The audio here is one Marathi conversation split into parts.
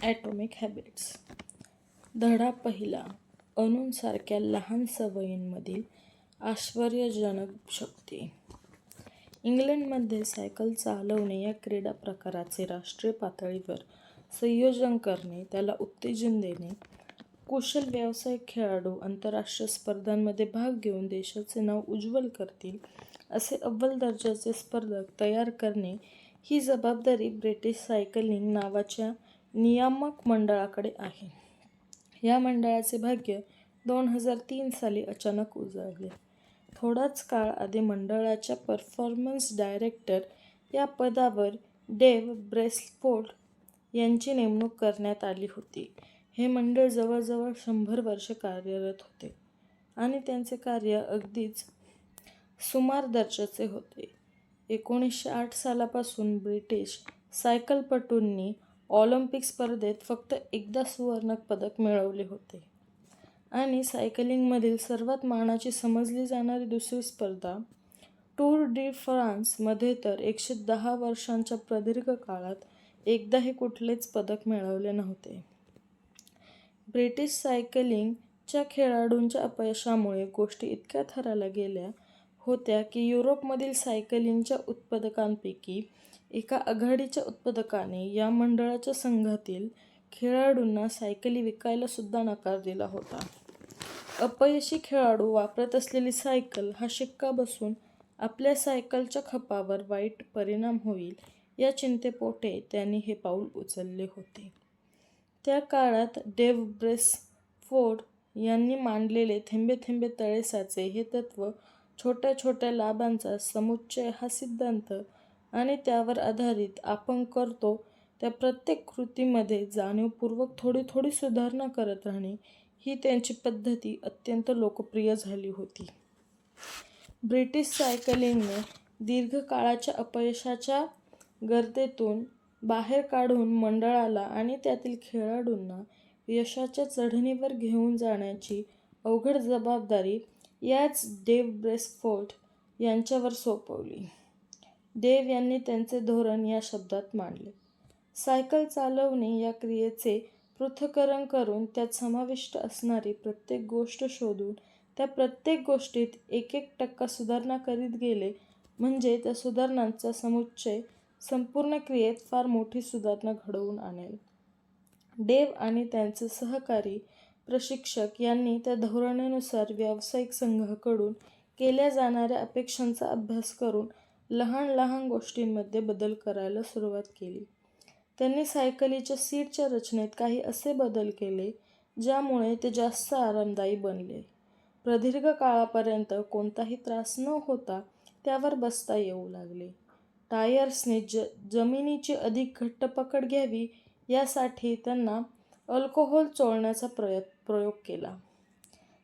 Atomic habits. धडा पहिला. अणूंसारख्या लहान सवयींमधील आश्चर्यजनक शक्ती. इंग्लंडमध्ये सायकल चालवणे या क्रीडा प्रकाराचे राष्ट्रीय पातळीवर संयोजन करणे, त्याला उत्तेजन देणे, कुशल व्यावसायिक खेळाडू आंतरराष्ट्रीय स्पर्धांमध्ये भाग घेऊन देशाचे नाव उज्ज्वल करतील असे अव्वल दर्जाचे स्पर्धक तयार करणे ही जबाबदारी ब्रिटिश सायकलिंग नावाच्या नियामक मंडळाकडे आहे. या मंडळाचे भाग्य 2003 साली अचानक उजळले. थोडाच काळ आधी मंडळाच्या परफॉर्मन्स डायरेक्टर या पदावर डेव्ह ब्रेसफोर्ड यांची नेमणूक करण्यात आली होती. हे मंडळ जवळजवळ 100 वर्षे कार्यरत होते आणि त्यांचे कार्य अगदीच सुमार दर्जाचे होते. 1908 सालापासून ब्रिटिश सायकलपटूंनी ऑलिम्पिक स्पर्धेत फक्त एकदा सुवर्ण पदक मिळवले होते आणि सायकलिंगमधील सर्वात मानाची समजली जाणारी दुसरी स्पर्धा टूर डी फ्रान्स मध्ये तर 110 वर्षांच्या प्रदीर्घ काळात एकदाही कुठलेच पदक मिळवले नव्हते. ब्रिटिश सायकलिंगच्या खेळाडूंच्या अपयशामुळे गोष्टी इतक्या थराला गेल्या होत्या की युरोपमधील सायकलिंगच्या उत्पादकांपैकी एका आघाडीच्या उत्पादकाने या मंडळाच्या संघातील खेळाडूंना सायकली विकायला सुद्धा नकार दिला होता. अपयशी खेळाडू वापरत असलेली सायकल हा शिक्का बसून आपल्या सायकलच्या खपावर वाईट परिणाम होईल या चिंतेपोटे त्यांनी हे पाऊल उचलले होते. त्या काळात डेव्ह ब्रेसफोर्ड यांनी मांडलेले थेंबे थेंबे तळे साचे हे तत्त्व, छोट्या छोट्या लाभांचा समुच्चय हा सिद्धांत आणि त्यावर आधारित आपण करतो त्या प्रत्येक कृतीमध्ये जाणीवपूर्वक थोडी थोडी सुधारणा करत राहणे ही त्यांची पद्धती अत्यंत लोकप्रिय झाली होती. ब्रिटिश सायकलिंगने दीर्घकाळाच्या अपयशाच्या गर्तेतून बाहेर काढून मंडळाला आणि त्यातील खेळाडूंना यशाच्या चढणीवर घेऊन जाण्याची अवघड जबाबदारी याच डेव्ह ब्रेसफोर्ड यांच्यावर सोपवली. डेव्ह यांनी त्यांचे धोरण या शब्दात मांडले: सायकल चालवणे या क्रियेचे पृथक्करण करून त्यात समाविष्ट असणारी प्रत्येक गोष्ट शोधून त्या प्रत्येक गोष्टीत 1% सुधारणा करीत गेले म्हणजे त्या सुधारणांचा समुच्चय संपूर्ण क्रियेत फार मोठी सुधारणा घडवून आणेल. डेव्ह आणि त्यांचे सहकारी प्रशिक्षक यांनी त्या धोरणेनुसार व्यावसायिक संघाकडून केल्या जाणाऱ्या अपेक्षांचा अभ्यास करून लहान लहान गोष्टींमध्ये बदल करायला सुरुवात केली. त्यांनी सायकलीच्या सीटच्या रचनेत काही असे बदल केले ज्यामुळे ते जास्त आरामदायी बनले. प्रदीर्घ काळापर्यंत कोणताही त्रास न होता त्यावर बसता येऊ लागले. टायर्सने जमिनीची अधिक घट्ट पकड घ्यावी यासाठी त्यांना अल्कोहोल चोळण्याचा प्रयोग केला.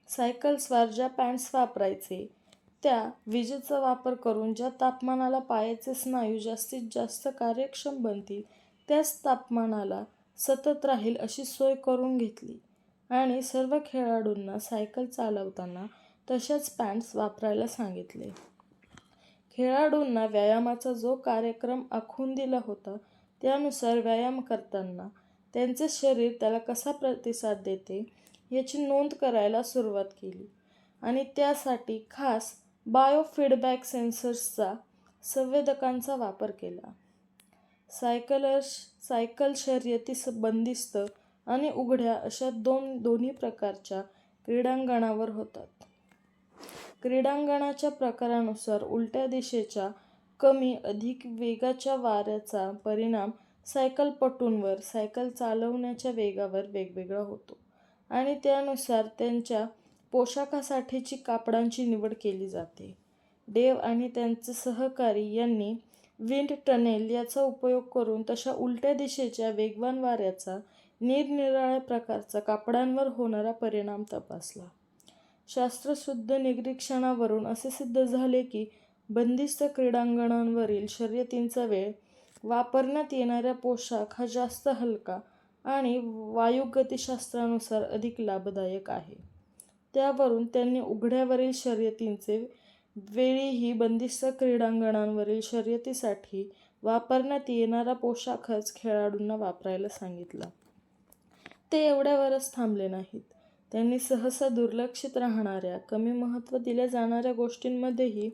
सायकलस्वार ज्या पॅन्ट्स वापरायचे त्या विजेचा वापर करून ज्या तापमानाला पायाचे स्नायू जास्तीत जास्त कार्यक्षम बनतील त्याच तापमानाला सतत राहील अशी सोय करून घेतली आणि सर्व खेळाडूंना सायकल चालवताना तशाच पॅन्ट्स वापरायला सांगितले. खेळाडूंना व्यायामाचा जो कार्यक्रम आखून दिला होता त्यानुसार व्यायाम करताना त्यांचे शरीर त्याला कसा प्रतिसाद देते याची नोंद करायला सुरुवात केली आणि त्यासाठी खास बायोफीडबॅक सेन्सर्सचा संवेदकांचा वापर केला. सायकल शर्यती बंदिस्त आणि उघड्या अशा दोन्ही प्रकारच्या क्रीडांगणावर होतात. क्रीडांगणाच्या प्रकारानुसार उलट्या दिशेच्या कमी अधिक वेगाच्या वाऱ्याचा परिणाम सायकलपटूंवर सायकल चालवण्याच्या वेगावर वेगवेगळा होतो आणि त्यानुसार त्यांच्या पोशाखासाठीची कापडांची निवड केली जाते. डेव्ह आणि त्यांचे सहकारी यांनी विंड टनेल याचा उपयोग करून तशा उलट्या दिशेच्या वेगवान वाऱ्याचा निरनिराळ्या प्रकारचा कापडांवर होणारा परिणाम तपासला. शास्त्रशुद्ध निरीक्षणावरून असे सिद्ध झाले की बंदिस्त क्रीडांगणांवरील शर्यतींचा वेळ वापरण्यात येणारा पोशाख हा जास्त हलका आणि वायुगतिशास्त्रानुसार अधिक लाभदायक आहे. त्यावरून त्यांनी उघड्यावरील शर्यतींचे वेळीही बंदिस्त क्रीडांगणांवरील शर्यतीसाठी वापरण्यात येणारा पोशाखच खेळाडूंना वापरायला सांगितला. ते एवढ्यावरच थांबले नाहीत. त्यांनी सहसा दुर्लक्षित राहणाऱ्या, कमी महत्त्व दिल्या जाणाऱ्या गोष्टींमध्येही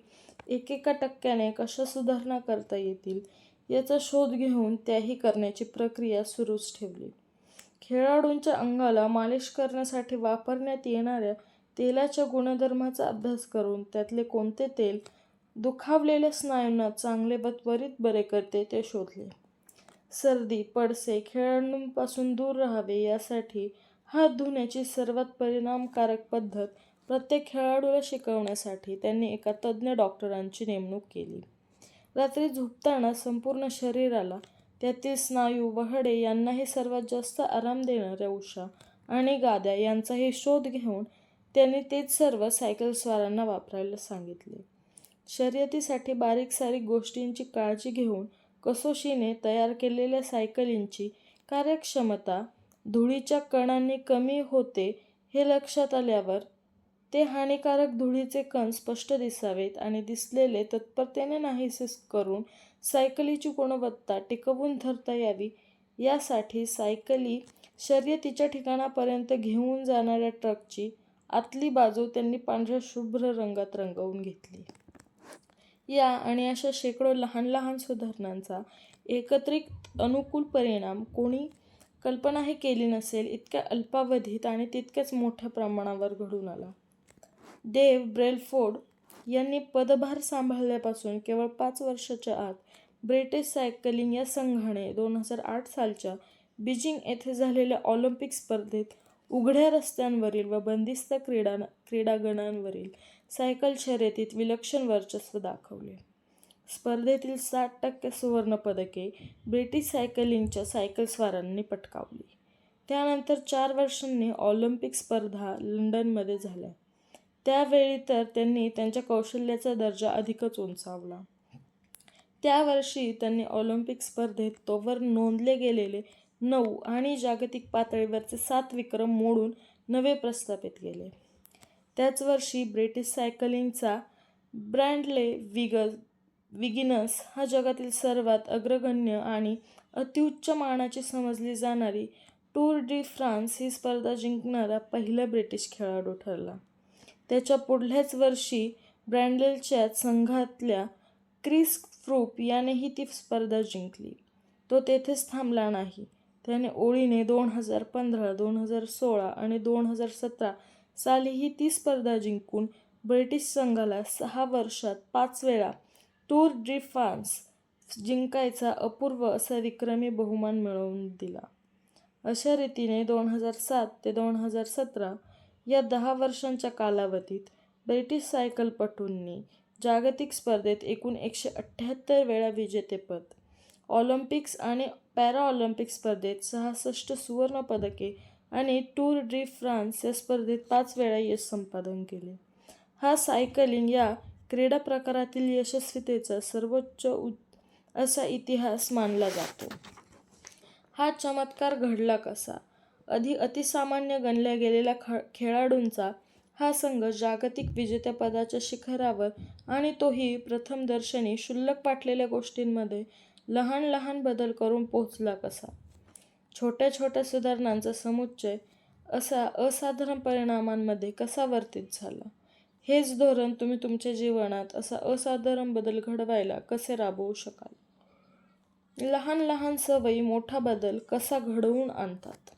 एकेका टक्क्याने कशा सुधारणा करता येतील याचा शोध घेऊन त्याही करण्याची प्रक्रिया सुरूच ठेवली. खेळाडूंच्या अंगाला मालिश करण्यासाठी वापरण्यात येणाऱ्या तेलाच्या गुणधर्माचा अभ्यास करून त्यातले कोणते तेल दुखावलेल्या स्नायूंना चांगले व त्वरित बरे करते ते शोधले. सर्दी, पडसे खेळाडूंपासून दूर राहावे यासाठी हात धुण्याची सर्वात परिणामकारक पद्धत प्रत्येक खेळाडूला शिकवण्यासाठी त्यांनी एका तज्ज्ञ डॉक्टरांची नेमणूक केली. रात्री झोपताना संपूर्ण शरीराला, त्यातील स्नायू व हाडे यांनाही सर्वात जास्त आराम देणाऱ्या उशा आणि गाद्या यांचाही शोध घेऊन त्यांनी तेच सर्व सायकलस्वारांना वापरायला सांगितले. शर्यतीसाठी बारीक-सारीक गोष्टींची काळजी घेऊन कसोशीने तयार केलेल्या सायकलींची कार्यक्षमता धुळीच्या कणांनी कमी होते हे लक्षात आल्यावर ते हानिकारक धुळीचे कण स्पष्ट दिसावेत आणि दिसलेले तत्परतेने नाहीसे करून सायकलीची गुणवत्ता टिकवून धरता यावी यासाठी सायकली शर्यतीच्या ठिकाणापर्यंत घेऊन जाणाऱ्या ट्रकची आतली बाजू त्यांनी पांढऱ्या शुभ्र रंगात रंगवून घेतली. या आणि अशा शेकडो लहान लहान सुधारणांचा एकत्रित अनुकूल परिणाम कोणी कल्पनाही केली नसेल इतक्या अल्पावधीत आणि तितक्याच मोठ्या प्रमाणावर घडून आला. डेव्ह ब्रेलफोर्ड यांनी पदभार सांभाळल्यापासून केवळ 5 वर्षाच्या आत ब्रिटिश सायकलिंग या संघाने 2008 सालच्या बीजिंग येथे झालेल्या ऑलिम्पिक स्पर्धेत उघड्या रस्त्यांवरील व बंदिस्त क्रीडांगणांवरील सायकल शर्यतीत विलक्षण वर्चस्व दाखवले. स्पर्धेतील 60% सुवर्णपदके ब्रिटिश सायकलिंगच्या सायकलस्वारांनी पटकावली. त्यानंतर 4 वर्षांनी ऑलिम्पिक स्पर्धा लंडनमध्ये झाल्या. त्यावेळी तर त्यांनी त्यांच्या कौशल्याचा दर्जा अधिकच उंचावला. त्या वर्षी त्यांनी ऑलिम्पिक स्पर्धेत तोवर नोंदले गेलेले 9 आणि जागतिक पातळीवरचे 7 विक्रम मोडून नवे प्रस्थापित केले. त्याच वर्षी ब्रिटिश सायकलिंगचा ब्रॅडले विगिनस हा जगातील सर्वात अग्रगण्य आणि अत्युच्च मानाची समजली जाणारी टूर डी फ्रान्स ही स्पर्धा जिंकणारा पहिला ब्रिटिश खेळाडू ठरला. त्याच्या पुढल्याच वर्षी ब्रॅडलेच्याच संघातल्या क्रिस फ्रूप यानेही ती स्पर्धा जिंकली. तो तेथेच थांबला नाही. त्याने ओळीने 2015, 2016 आणि 2017 सालीही ती स्पर्धा जिंकून ब्रिटिश संघाला 6 वर्षात 5 वेळा टूर डी फ्रान्स जिंकायचा अपूर्व असा विक्रमी बहुमान मिळवून दिला. अशा रीतीने 2007 ते 2017 या 10 वर्षांच्या कालावधीत ब्रिटिश सायकलपटूंनी जागतिक स्पर्धेत एकूण 178 वेळा विजेतेपद, ऑलिम्पिक्स आणि पॅराऑलिम्पिक स्पर्धेत 66 सुवर्णपदके आणि टूर डी फ्रान्स या स्पर्धेत 5 वेळा यश संपादन केले. हा सायकलिंग या क्रीडा प्रकारातील यशस्वीतेचा सर्वोच्च असा इतिहास मानला जातो. हा चमत्कार घडला कसा? अतिसामान्य गणल्या गेलेल्या खेळाडूंचा हा संघ जागतिक विजेतेपदाच्या शिखरावर आणि तोही प्रथमदर्शनी क्षुल्लक वाटलेल्या गोष्टींमध्ये लहान लहान बदल करून पोहोचला कसा? छोट्या छोट्या सुधारणांचा समुच्चय असा असाधारण परिणामांमध्ये कसा वर्तीत झाला? हेच धोरण तुम्ही तुमच्या जीवनात असा असाधारण बदल घडवायला कसे राबवू शकाल? लहान लहान सवयी मोठा बदल कसा घडवून आणतात?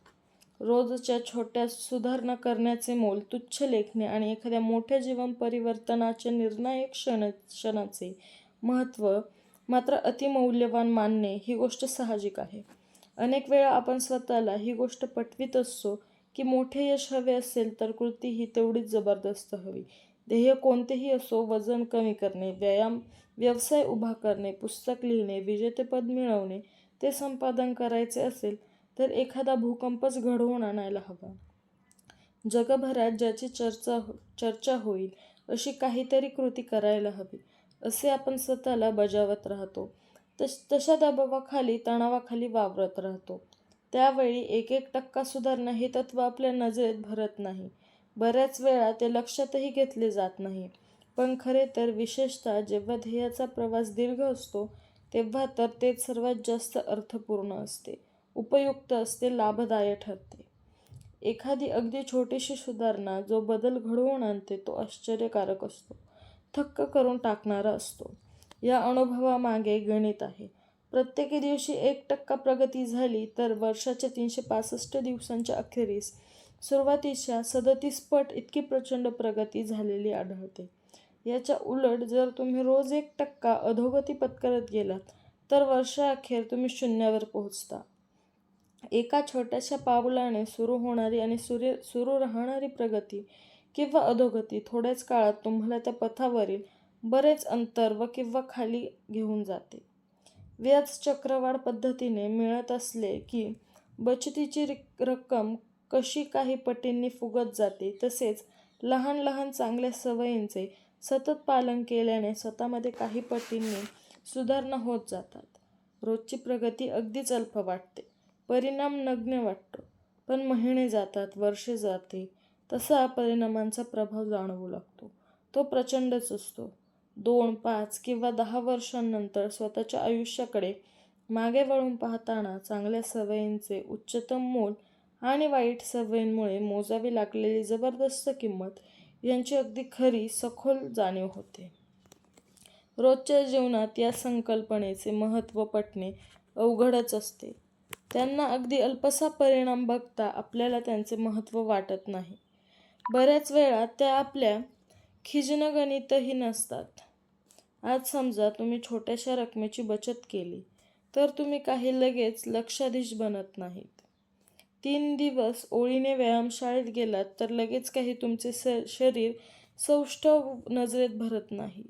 रोजच्या छोट्या सुधारणा करण्याचे मोल तुच्छ लेखणे आणि एखाद्या मोठ्या जीवन परिवर्तनाच्या निर्णायक क्षणाचे महत्त्व मात्र अतिमौल्यवान मानणे ही गोष्ट साहजिक आहे. अनेक वेळा आपण स्वतःला ही गोष्ट पटवीत असतो की मोठे यश हवे असेल तर कृती ही तेवढीच जबरदस्त हवी. ध्येय कोणतेही असो, वजन कमी करणे, व्यवसाय उभा करणे, पुस्तक लिहिणे, विजेतेपद मिळवणे, ते संपादन करायचे असेल तर एखादा भूकंपच घडवून आणायला हवा. जगभरात ज्याची चर्चा होईल अशी काहीतरी कृती करायला हवी असे आपण स्वतःला बजावत राहतो. तशा दबावाखाली, तणावाखाली वावरत राहतो. त्यावेळी 1% सुधारणा हे तत्त्व आपल्या नजरेत भरत नाही. बऱ्याच वेळा ते लक्षातही घेतले जात नाही. पण खरे तर विशेषतः जेव्हा ध्येयाचा प्रवास दीर्घ असतो तेव्हा तर तेच सर्वात जास्त अर्थपूर्ण असते, उपयुक्त असते, लाभदायक ठरते. एखादी अगदी छोटीशी सुधारणा जो बदल घडवून आणते तो आश्चर्यकारक असतो, थक्क करून टाकणारा असतो. या अनुभवामागे गणित आहे. प्रत्येक दिवशी 1% प्रगती झाली तर वर्षाच्या 365 दिवसांच्या अखेरीस सुरुवातीच्या 37 पट इतकी प्रचंड प्रगती झालेली आढळते. याच्या उलट जर तुम्ही रोज 1% अधोगती पत्करत गेलात तर वर्षाअखेर तुम्ही शून्यावर पोहोचता. एका छोट्याशा पावलाने सुरू होणारी आणि सुरू राहणारी प्रगती किंवा अधोगती थोड्याच काळात तुम्हाला त्या पथावरील बरेच अंतर व किंवा खाली घेऊन जाते. व्याज चक्रवाढ पद्धतीने मिळत असले की बचतीची रक्कम कशी काही पटींनी फुगत जाते, तसेच लहान लहान चांगल्या सवयींचे सतत पालन केल्याने स्वतःमध्ये काही पटींनी सुधारणा होत जातात. रोजची प्रगती अगदीच अल्प वाटते, परिणाम नगण्य वाटतो, पण महिने जातात, वर्षे जाते तसा परिणामांचा प्रभाव जाणवू लागतो. तो प्रचंडच असतो. 2, 5 किंवा 10 वर्षांनंतर स्वतःच्या आयुष्याकडे मागे वळून पाहताना चांगल्या सवयींचे उच्चतम मूल आणि वाईट सवयींमुळे मोजावी लागलेली जबरदस्त किंमत यांची अगदी खरी सखोल जाणीव होते. रोजच्या जीवनात या संकल्पनेचे महत्त्व पटणे अवघडच असते. त्यांना अगदी अल्पसा परिणाम बघता आपल्याला त्यांचे महत्त्व वाटत नाही. बऱ्याच वेळा त्या आपल्या खिजनगणितही नसतात. आज समजा तुम्ही छोट्याशा रकमेची बचत केली तर तुम्ही काही लगेच लक्षाधीश बनत नाहीत. 3 दिवस ओळीने व्यायामशाळेत गेलात तर लगेच काही तुमचे शरीर सौष्ठव नजरेत भरत नाही.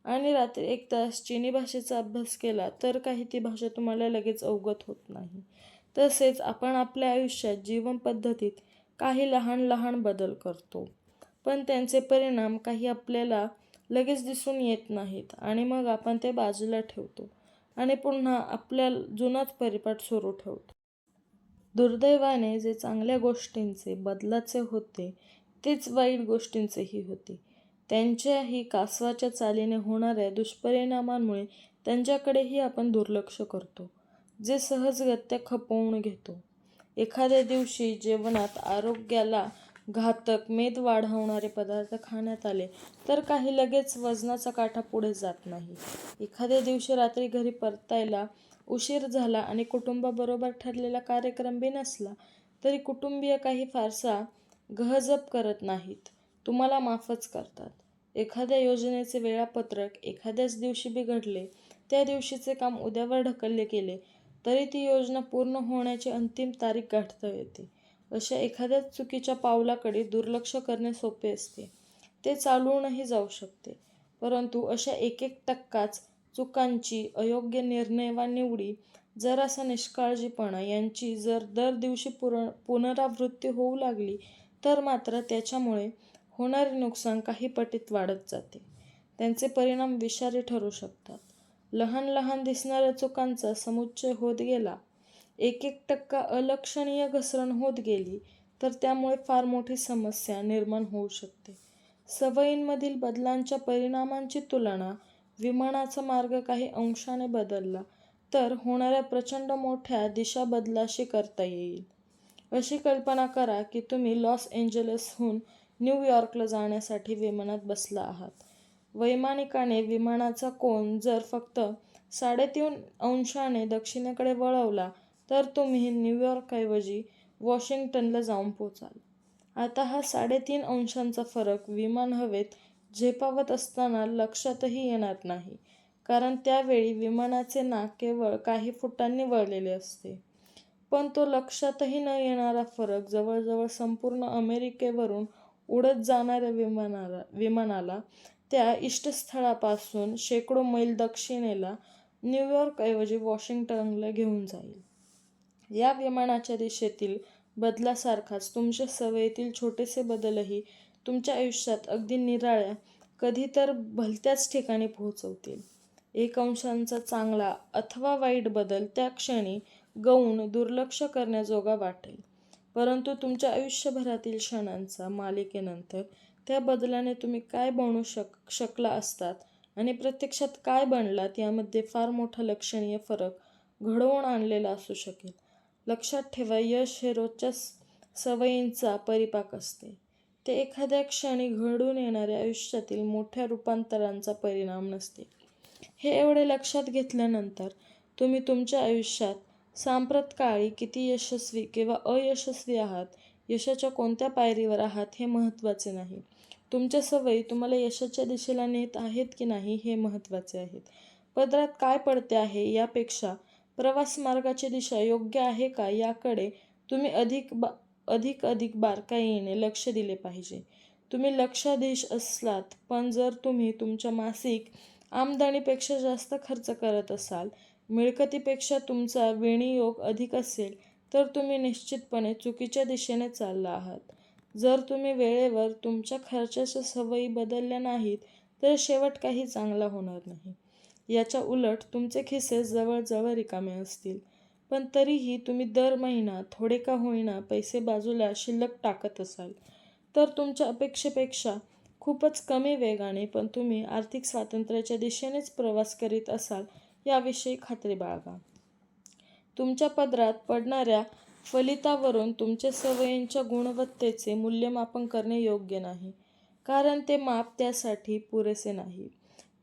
आणि रात्री 1 तास चिनी भाषेचा अभ्यास केला तर काही ती भाषा तुम्हाला लगेच अवगत होत नाही. तसेच आपण आपल्या आयुष्यात जीवनपद्धतीत काही लहान लहान बदल करतो, पण त्यांचे परिणाम काही आपल्याला लगेच दिसून येत नाहीत आणि मग आपण ते बाजूला ठेवतो आणि पुन्हा आपल्या जुनाच परिपाठ सुरू ठेवतो. दुर्दैवाने जे चांगल्या गोष्टींचे बदलाचे होते तेच वाईट गोष्टींचेही होते. त्यांच्याही कासवाच्या चालीने होणाऱ्या दुष्परिणामांमुळे त्यांच्याकडेही आपण दुर्लक्ष करतो, जे सहजगत्या खपवून घेतो. एखाद्या दिवशी जेवणात आरोग्याला घातक मेद वाढवणारे पदार्थ खाण्यात आले तर काही लगेच वजनाचा काटा पुढे जात नाही. एखाद्या दिवशी रात्री घरी परतायला उशीर झाला आणि कुटुंबाबरोबर ठरलेला कार्यक्रम बी नसला तरी कुटुंबीय काही फारसा गहजब करत नाहीत, तुम्हाला माफच करतात. एखाद्या योजनेचे वेळापत्रक एखाद्याच दिवशी बिघडले, त्या दिवशीचे काम उद्यावर ढकलले गेले तरी ती योजना पूर्ण होण्याची अंतिम तारीख गाठता येते. अशा एखाद्या चुकीच्या पावलाकडे दुर्लक्ष करणे सोपे असते, ते चालवूनही जाऊ शकते. परंतु अशा 1% चुकांची, अयोग्य निर्णय वा निवडी, जरासा निष्काळजीपणा यांची जर दर दिवशी पुनरावृत्ती होऊ लागली तर मात्र त्याच्यामुळे होणारे नुकसान काही पटीत वाढत जाते. त्यांचे परिणाम विषारी ठरू शकतात. लहान लहान दिसणाऱ्या चुकांचा समुच्चय होत गेला, 1% अलक्षणीय घसरण होत गेली तर त्यामुळे फार मोठी समस्या निर्माण होऊ शकते. सवयींमधील बदलांच्या परिणामांची तुलना विमानाचा मार्ग काही अंशाने बदलला तर होणाऱ्या प्रचंड मोठ्या दिशाबदलाशी करता येईल. अशी कल्पना करा की तुम्ही लॉस एंजेलिसहून न्यूयॉर्कला जाण्यासाठी विमानात बसला आहात. वैमानिकाने विमानाचा कोन जर फक्त 3.5 अंशाने दक्षिणेकडे वळवला तर तुम्ही न्यूयॉर्कऐवजी वॉशिंग्टनला जाऊन पोचाल. आता हा 3.5 अंशांचा फरक विमान हवेत झेपावत असताना लक्षातही येणार नाही, कारण त्यावेळी विमानाचे नाक केवळ काही फुटांनी वळलेले असते. पण तो लक्षातही न येणारा फरक जवळजवळ संपूर्ण अमेरिकेवरून उडत जाणाऱ्या विमानाला त्या इष्टस्थळापासून शेकडो मैल दक्षिणेला न्यूयॉर्कऐवजी वॉशिंग्टनला घेऊन जाईल. या विमानाच्या दिशेतील बदलासारखाच तुमच्या सवयीतील छोटेसे बदलही तुमच्या आयुष्यात अगदी निराळ्या, कधी तर भलत्याच ठिकाणी पोहोचवतील. 1 अंशाचा चांगला अथवा वाईट बदल त्या क्षणी गौण, दुर्लक्ष करण्याजोगा वाटेल, परंतु तुमच्या आयुष्यभरातील क्षणांच्या मालिकेनंतर त्या बदलाने तुम्ही काय बनू शकला असतात आणि प्रत्यक्षात काय बनलात यामध्ये फार मोठा लक्षणीय फरक घडवून आणलेला असू शकेल. लक्षात ठेवा, यश हे रोजच्या सवयींचा परिपाक असते. ते एखाद्या क्षणी घडून येणाऱ्या आयुष्यातील मोठ्या रूपांतरांचा परिणाम नसते. हे एवढे लक्षात घेतल्यानंतर तुम्ही तुमच्या आयुष्यात सांप्रतकाळी किती यशस्वी किंवा अयशस्वी आहात, यशाच्या कोणत्या पायरीवर आहात हे महत्त्वाचे नाही. तुमच्या सवयी तुम्हाला यशाच्या दिशेला नेत आहेत की नाही हे महत्त्वाचे आहेत. पदरात काय पडते आहे यापेक्षा प्रवास मार्गाची दिशा योग्य आहे का याकडे तुम्ही अधिक बारकाईने लक्ष दिले पाहिजे. तुम्ही लक्षाधीश असलात, पण जर तुम्ही तुमच्या मासिक आमदनीपेक्षा जास्त खर्च करत असाल, मिळकतीपेक्षा तुमचा विनियोग अधिक असेल, तर तुम्ही निश्चितपणे चुकीच्या दिशेने चालला आहात. जर तुम्ही वेळेवर तुमच्या खर्चाच्या सवयी बदलल्या नाहीत, तर शेवट काही चांगला होणार नाही. याच्या उलट तुमचे खिसे जवळजवळ रिकामे असतील, पण तरीही तुम्ही दर महिना थोडे का होईना पैसे बाजूला शिल्लक टाकत असाल, तर तुमच्या अपेक्षेपेक्षा खूपच कमी वेगाने पण तुम्ही आर्थिक स्वातंत्र्याच्या दिशेनेच प्रवास करीत असाल याविषयी खात्री बाळगा. तुमच्या पदरात पडणाऱ्या फलितावरून तुमच्या सवयींच्या गुणवत्तेचे मूल्यमापन करणे योग्य नाही, कारण ते माप त्यासाठी पुरेसे नाही.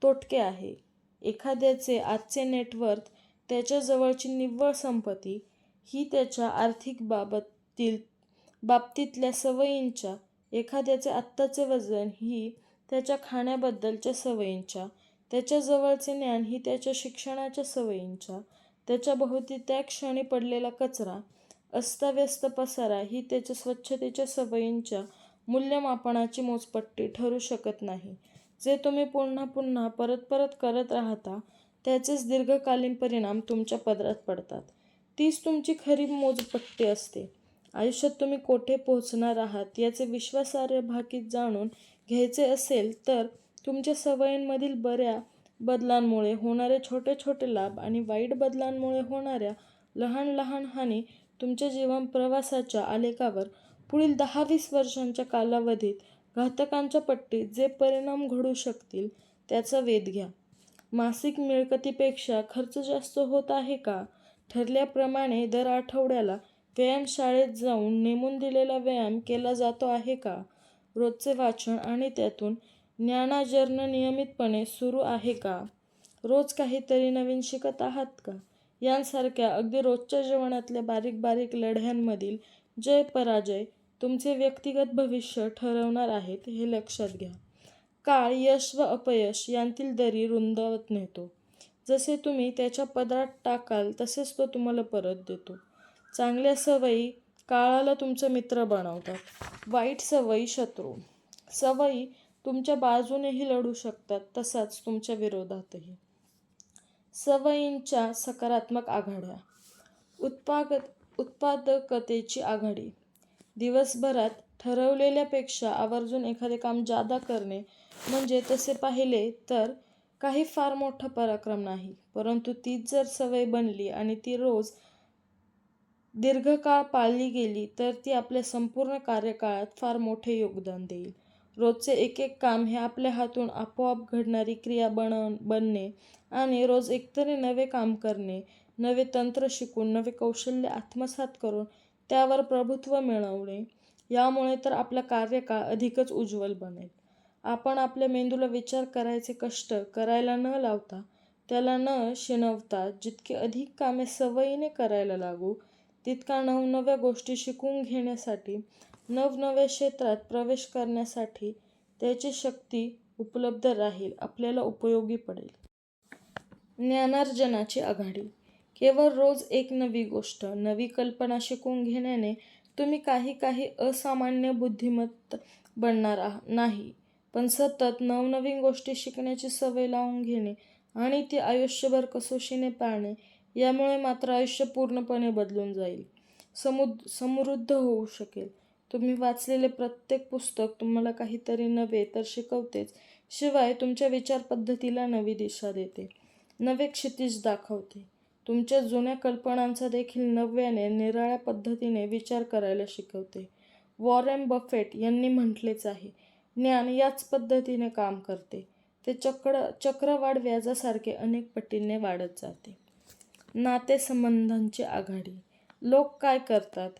तोटके आहे. एखाद्याचे आजचे नेटवर्थ, त्याच्या जवळची निव्वळ संपत्ती, ही त्याच्या आर्थिक बाबतीतल्या सवयींच्या, एखाद्याचे आत्ताचे वजन ही त्याच्या खाण्याबद्दलच्या सवयींच्या, त्याच्या जवळचे ज्ञान ही त्याच्या शिक्षणाच्या सवयींच्या, त्याच्या भोवती त्या क्षणी पडलेला कचरा, अस्ताव्यस्त पसारा ही त्याच्या स्वच्छतेच्या सवयींच्या मूल्यमापनाची मोजपट्टी ठरू शकत नाही. जे तुम्ही पुन्हा पुन्हा परत करत राहता, त्याचेच दीर्घकालीन परिणाम तुमच्या पदरात पडतात. तीच तुमची खरी मोजपट्टी असते. आयुष्यात तुम्ही कोठे पोहोचणार आहात याचे विश्वासार्ह भाकीत जाणून घ्यायचे असेल, तर तुमच्या सवयींमधील बऱ्या बदलांमुळे होणारे छोटे छोटे लाभ आणि वाईट बदलांमुळे होणाऱ्या लहान लहान हानी तुमच्या जीवन प्रवासाच्या आलेखावर पुढील 10-20 वर्षांच्या कालावधीत घातकांच्या पट्टीत जे परिणाम घडू शकतील त्याचा वेध घ्या. मासिक मिळकतीपेक्षा खर्च जास्त होत आहे का? ठरल्याप्रमाणे दर आठवड्याला व्यायामशाळेत जाऊन नेमून दिलेला व्यायाम केला जातो आहे का? रोजचे वाचन आणि त्यातून ज्ञानार्जन नियमितपणे सुरू आहे का? रोज काहीतरी नवीन शिकत आहात का? यांसारख्या अगदी रोजच्या जीवनातल्या बारीक लढ्यांमधील जय-पराजय तुमचे व्यक्तिगत भविष्य ठरवणार आहेत हे लक्षात घ्या. काळ यश व अपयश यांतील दरी रुंदावत नेतो. जसे तुम्ही त्याच्या पदरात टाकाल तसेच तो तुम्हाला परत देतो. चांगल्या सवयी काळाला तुमचा मित्र बनवतात, वाईट सवयी शत्रू. सवयी तुमच्या बाजूनेही लढू शकतात, तसाच तुमच्या विरोधातही. सवयींच्या सकारात्मक आघाड्या. उत्पादकतेची आघाडी. दिवसभरात ठरवलेल्यापेक्षा आवर्जून एखादे काम जादा करणे म्हणजे तसे पाहिले तर काही फार मोठा पराक्रम नाही, परंतु तीच जर सवय बनली आणि ती रोज दीर्घकाळ पाळली गेली तर ती आपल्या संपूर्ण कार्यकाळात फार मोठे योगदान देईल. रोजचे एक काम हे आपल्या हातून आपोआप घडणारी क्रिया बनणे आणि रोज एकतरी नवे काम करणे, नवे तंत्र शिकून, नवे कौशल्य आत्मसात करून त्यावर प्रभुत्व मिळवणे, यामुळे तर आपला कार्यकाळ अधिकच उज्ज्वल बनेल. आपण आपल्या मेंदूला विचार करायचे कष्ट करायला न लावता, त्याला न शिणवता जितकी अधिक कामे सवयीने करायला लागू, तितका नवनव्या गोष्टी शिकून घेण्यासाठी, नवनव्या क्षेत्रात प्रवेश करण्यासाठी त्याची शक्ती उपलब्ध राहील, आपल्याला उपयोगी पडेल. ज्ञानार्जनाची आघाडी. केवळ रोज एक नवी गोष्ट, नवी कल्पना शिकून घेण्याने तुम्ही काही असामान्य बुद्धिमत्त बनणार नाही, पण सतत नवनवीन गोष्टी शिकण्याची सवय लावून घेणे आणि ती आयुष्यभर कसोशीने पाळणे, यामुळे मात्र आयुष्य पूर्णपणे बदलून जाईल, समृद्ध होऊ शकेल. तुम्ही वाचलेले प्रत्येक पुस्तक तुम्हाला काहीतरी नवे तर शिकवतेच, शिवाय तुमच्या विचारपद्धतीला नवी दिशा देते, नवे क्षितिज दाखवते. तुमच्या जुन्या कल्पनांचा देखील नव्याने, निराळ्या पद्धतीने विचार करायला शिकवते. वॉरेन बफेट यांनी म्हटलेच आहे, ज्ञान याच पद्धतीने काम करते. ते चक्रवाढ व्याजासारखे अनेक पटींनी वाढत जाते. नातेसंबंधांची आघाडी. लोक काय करतात?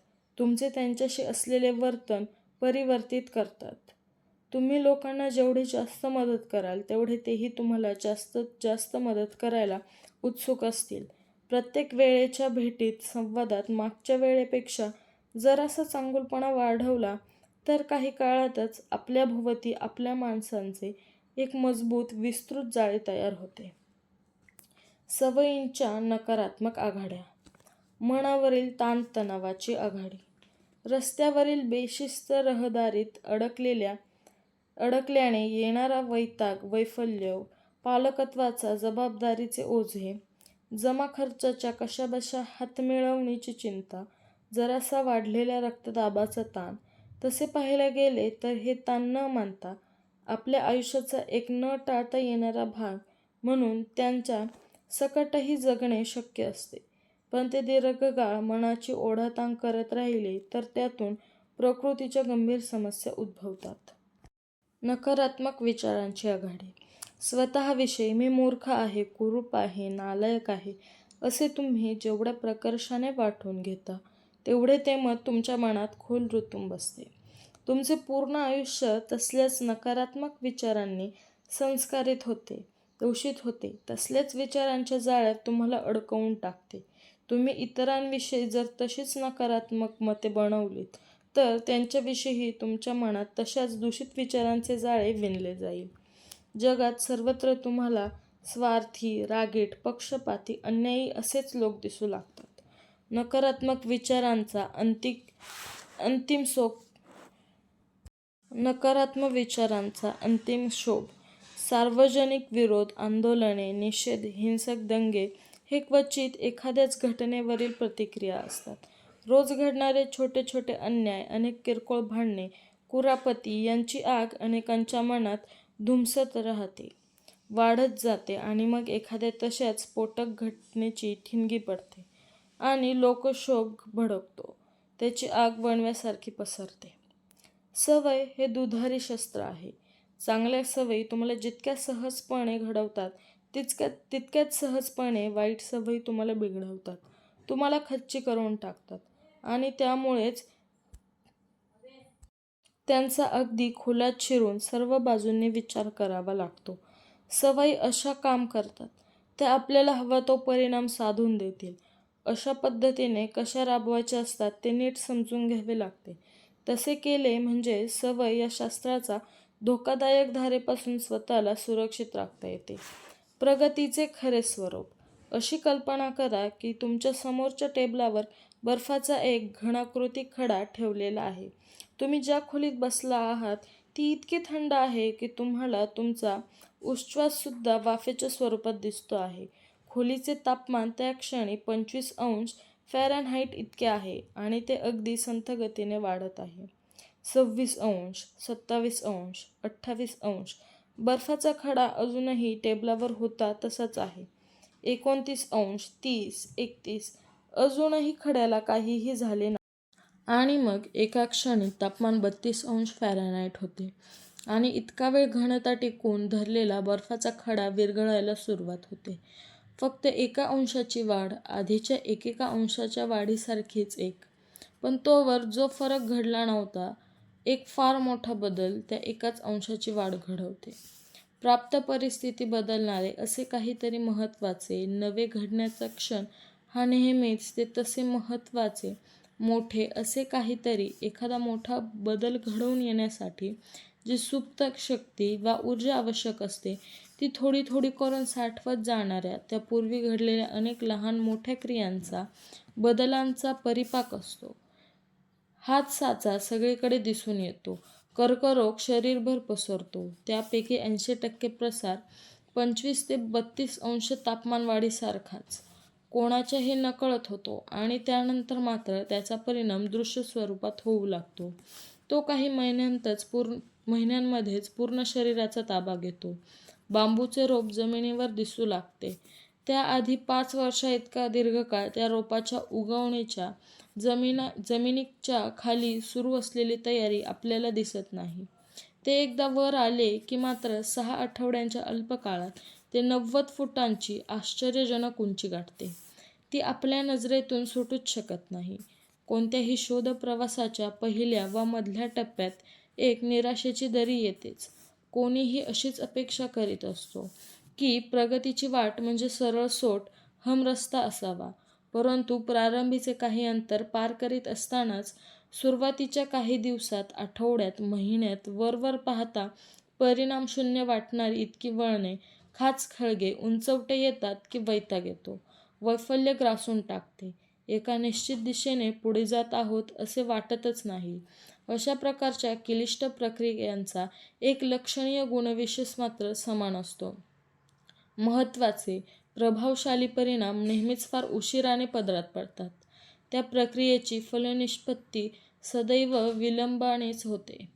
तुमचे त्यांच्याशी असलेले वर्तन परिवर्तित करतात. तुम्ही लोकांना जेवढी जास्त मदत कराल तेवढे तेही तुम्हाला जास्तीत जास्त मदत करायला उत्सुक असतील. प्रत्येक वेळेच्या भेटीत, संवादात मागच्या वेळेपेक्षा जरासा चांगुलपणा वाढवला तर काही काळातच आपल्याभोवती आपल्या माणसांचे एक मजबूत विस्तृत जाळे तयार होते. सवयींच्या नकारात्मक आघाड्या. मनावरील ताणतणावाची आघाडी. रस्त्यावरील बेशिस्त रहदारीत अडकल्याने येणारा वैताग, वैफल्य, पालकत्वाचा जबाबदारीचे ओझे, जमा खर्चाच्या कशाबशा हातमिळवणीची चिंता, जरासा वाढलेल्या रक्तदाबाचा ताण. तसे पाहायला गेले तर हे ताण न मानता आपल्या आयुष्याचा एक न टाळता येणारा भाग म्हणून त्यांच्या सकटही जगणे शक्य असते. पण ते दीर्घकाळ मनाची ओढाताण करत राहिले तर त्यातून प्रकृतीच्या गंभीर समस्या उद्भवतात. नकारात्मक विचारांची आघाडी. स्वतःविषयी मी मूर्ख आहे, कुरूप आहे, नालायक आहे असे तुम्ही जेवढ्या प्रकर्षाने वाटून घेता तेवढे ते मत तुमच्या मनात खोल रुतून बसते. तुमचे पूर्ण आयुष्य तसल्याच नकारात्मक विचारांनी संस्कारित होते, दूषित होते. तसल्याच विचारांच्या जाळ्यात तुम्हाला अडकवून टाकते. तुम्ही इतरांविषयी जर तशीच नकारात्मक मते बनवलीत तर त्यांच्याविषयीही तुमच्या मनात तशाच दूषित विचारांचे जाळे विणले जाईल. जगात सर्वत्र तुम्हाला स्वार्थी, रागीट, पक्षपाती, अन्यायी असेच लोक दिसू लागतात. नकारात्मक विचारांचा अंतिम शोध. सार्वजनिक विरोध, आंदोलने, निषेध, हिंसक दंगे हे क्वचित एखाद्याच घटनेवरील प्रतिक्रिया असतात. रोज घडणारे छोटे छोटे अन्याय, अनेक किरकोळ भांडणे, कुरापती यांची आग अनेकांच्या मनात धुमसत राहते, वाढत जाते आणि मग एखाद्या तशाच स्फोटक घटनेची ठिणगी पडते आणि लोकक्षोभ भडकतो. त्याची आग वणव्यासारखी पसरते. सवय हे दुधारी शस्त्र आहे. चांगल्या सवयी तुम्हाला जितक्या सहजपणे घडवतात तितक्याच सहजपणे वाईट सवयी तुम्हाला बिघडवतात, तुम्हाला खच्ची करून टाकतात आणि त्यामुळेच त्यांचा अगदी खोलात शिरून सर्व बाजूंनी विचार करावा लागतो. सवयी अशा काम करतात, त्या आपल्याला हवा तो परिणाम साधून देतील अशा पद्धतीने कशा राबवायच्या असतात ते नीट समजून घ्यावे लागते. तसे केले म्हणजे सवय या शस्त्राचा धोकादायक धारेपासून स्वतःला सुरक्षित राखता येते. प्रगतीचे खरे स्वरूप. अशी कल्पना करा की तुमच्या समोरच्या टेबलावर बर्फाचा एक घनाकृती खडा ठेवलेला आहे. तुम्ही ज्या खोलीत बसला आहात ती इतकी थंड आहे की तुम्हाला तुमचा उच्छ्वाससुद्धा वाफेच्या स्वरूपात दिसतो आहे. खोलीचे तापमान त्या क्षणी 25° फॅरनहाईट इतके आहे आणि ते अगदी संथ गतीने वाढत आहे. 26°, 27°, 28°. बर्फाचा खडा अजूनही टेबलावर होता तसाच आहे. 29°, 30, 31. अजूनही खड्याला काहीही झाले नाही. आणि मग एका क्षणी तापमान 32° फॅरनहाईट होते आणि इतका वेळ घनता टिकवून धरलेला बर्फाचा खडा विरघळायला सुरुवात होते. फक्त 1°ची वाढ, आधीच्या 1 वाढीसारखीच एक. पण तोवर जो फरक घडला नव्हता, एक फार मोठा बदल त्या 1°ची वाढ घडवते. प्राप्त परिस्थिती बदलणारे असे काहीतरी महत्त्वाचे नवे घडण्याचा क्षण हा नेहमीच ते तसे महत्त्वाचे मोठे असे काहीतरी एखादा मोठा बदल घडवून येण्यासाठी जी सुप्त शक्ती वा ऊर्जा आवश्यक असते ती थोडी थोडी करून साठवत जाणाऱ्या त्या पूर्वी घडलेल्या अनेक लहान मोठ्या क्रियांचा, बदलांचा परिपाक असतो. हाच साचा सगळीकडे दिसून येतो. कर्करोग शरीरभर पसरतो. त्यापैकी 80% प्रसार 25 ते 32° तापमानवाढीसारखाच कोणाच्याही नकळत होतो आणि त्यानंतर मात्र त्याचा परिणाम दृश्य स्वरूपात होऊ लागतो. तो काही महिन्यांमध्येच पूर्ण शरीराचा ताबा घेतो. बांबूचे रोप जमिनीवर दिसू लागते. त्याआधी 5 वर्षाइतका दीर्घकाळ त्या रोपाच्या उगवणीच्या जमिनीच्या खाली सुरू असलेली तयारी आपल्याला दिसत नाही. ते एकदा वर आले की मात्र 6 आठवड्यांच्या अल्प काळात ते 90 फुटांची आश्चर्यजनक उंची गाठते. ती आपल्या नजरेतून सुटूच शकत नाही. कोणत्याही शोध प्रवासाच्या पहिल्या व मधल्या टप्प्यात एक निराशेची दरी येतेच. कोणीही अशीच अपेक्षा करीत असतो की प्रगतीची वाट म्हणजे सरळसोट हमरस्ता असावा. परंतु प्रारंभीचे काही अंतर पार करीत असतानाच सुरुवातीच्या काही दिवसात, आठवड्यात, महिन्यात वरवर पाहता परिणामशून्य वाटणारी इतकी वळणे, खाचखळगे, उंचवटे येतात की वैताग येतो. वैफल्य ग्रासून टाकते. एका निश्चित दिशेने पुढे जात आहोत असे वाटतच नाही. अशा प्रकारच्या क्लिष्ट प्रक्रियांचा एक लक्षणीय गुणविशेष मात्र समान असतो. महत्त्वाचे, प्रभावशाली परिणाम नेहमीच फार उशिराने पदरात पडतात. त्या प्रक्रियेची फलनिष्पत्ती सदैव विलंबानेच होते.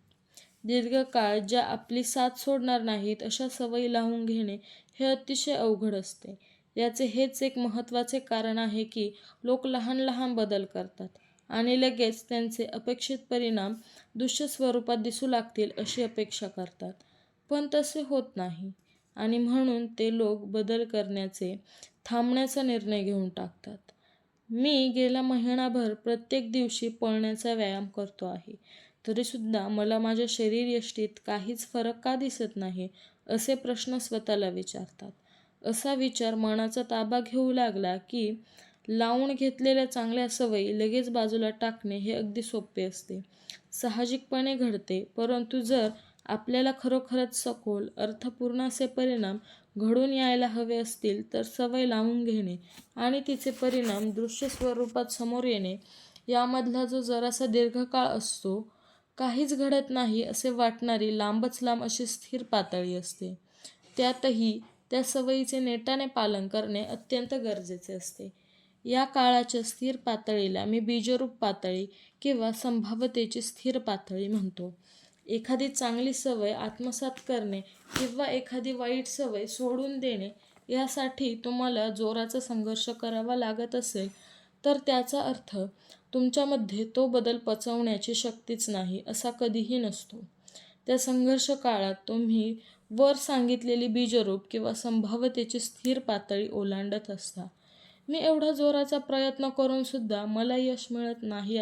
दीर्घकाळ ज्या आपली साथ सोडणार नाहीत अशा सवयी लावून घेणे हे अतिशय अवघड असते. याचे हेच एक महत्त्वाचे कारण आहे की लोक लहान लहान बदल करतात आणि लगेच त्यांचे अपेक्षित परिणाम दृश्य स्वरूपात दिसू लागतील अशी अपेक्षा करतात. पण तसे होत नाही आणि म्हणून ते लोक बदल करण्याचे थांबण्याचा निर्णय घेऊन टाकतात. मी गेला महिनाभर प्रत्येक दिवशी पळण्याचा व्यायाम करतो आहे. तरीसुद्धा मला माझ्या शरीरयष्टीत काहीच फरक का दिसत नाही असे प्रश्न स्वतःला विचारतात. असा विचार मनाचा ताबा घेऊ लागला की लावून घेतलेल्या चांगल्या सवयी लगेच बाजूला टाकणे हे अगदी सोपे असते. साहजिकपणे घडते. परंतु जर आपल्याला खरोखरच सखोल, अर्थपूर्ण असे परिणाम घडून यायला हवे असतील तर सवय लावून घेणे आणि तिचे परिणाम दृश्य स्वरूपात समोर येणे यामधला जो जरासा दीर्घकाळ असतो, काहीच घडत नाही असे वाटणारी लांबच लांब अशी स्थिर पातळी असते. त्यातही त्या सवयीचे नेटाने पालन करणे अत्यंत गरजेचे असते. या काळाच्या स्थिर पातळीला मी बीजरूप पातळी किंवा संभाव्यतेची स्थिर पातळी म्हणतो. एखादी चांगली सवय आत्मसात करणे किंवा एखादी वाईट सवय सोडून देणे यासाठी तुम्हाला जोराचा संघर्ष करावा लागत असेल तर त्याचा अर्थ तुमच्यामध्ये तो बदल पचवण्याची शक्तीच नाही असा कधीही नसतो. त्या संघर्ष काळात तुम्ही वर सांगितलेली बीजरूप किंवा संभाव्यतेची स्थिर पातळी ओलांडत असता. मी एवढा जोराचा प्रयत्न करून सुद्धा मला यश मिळत नाही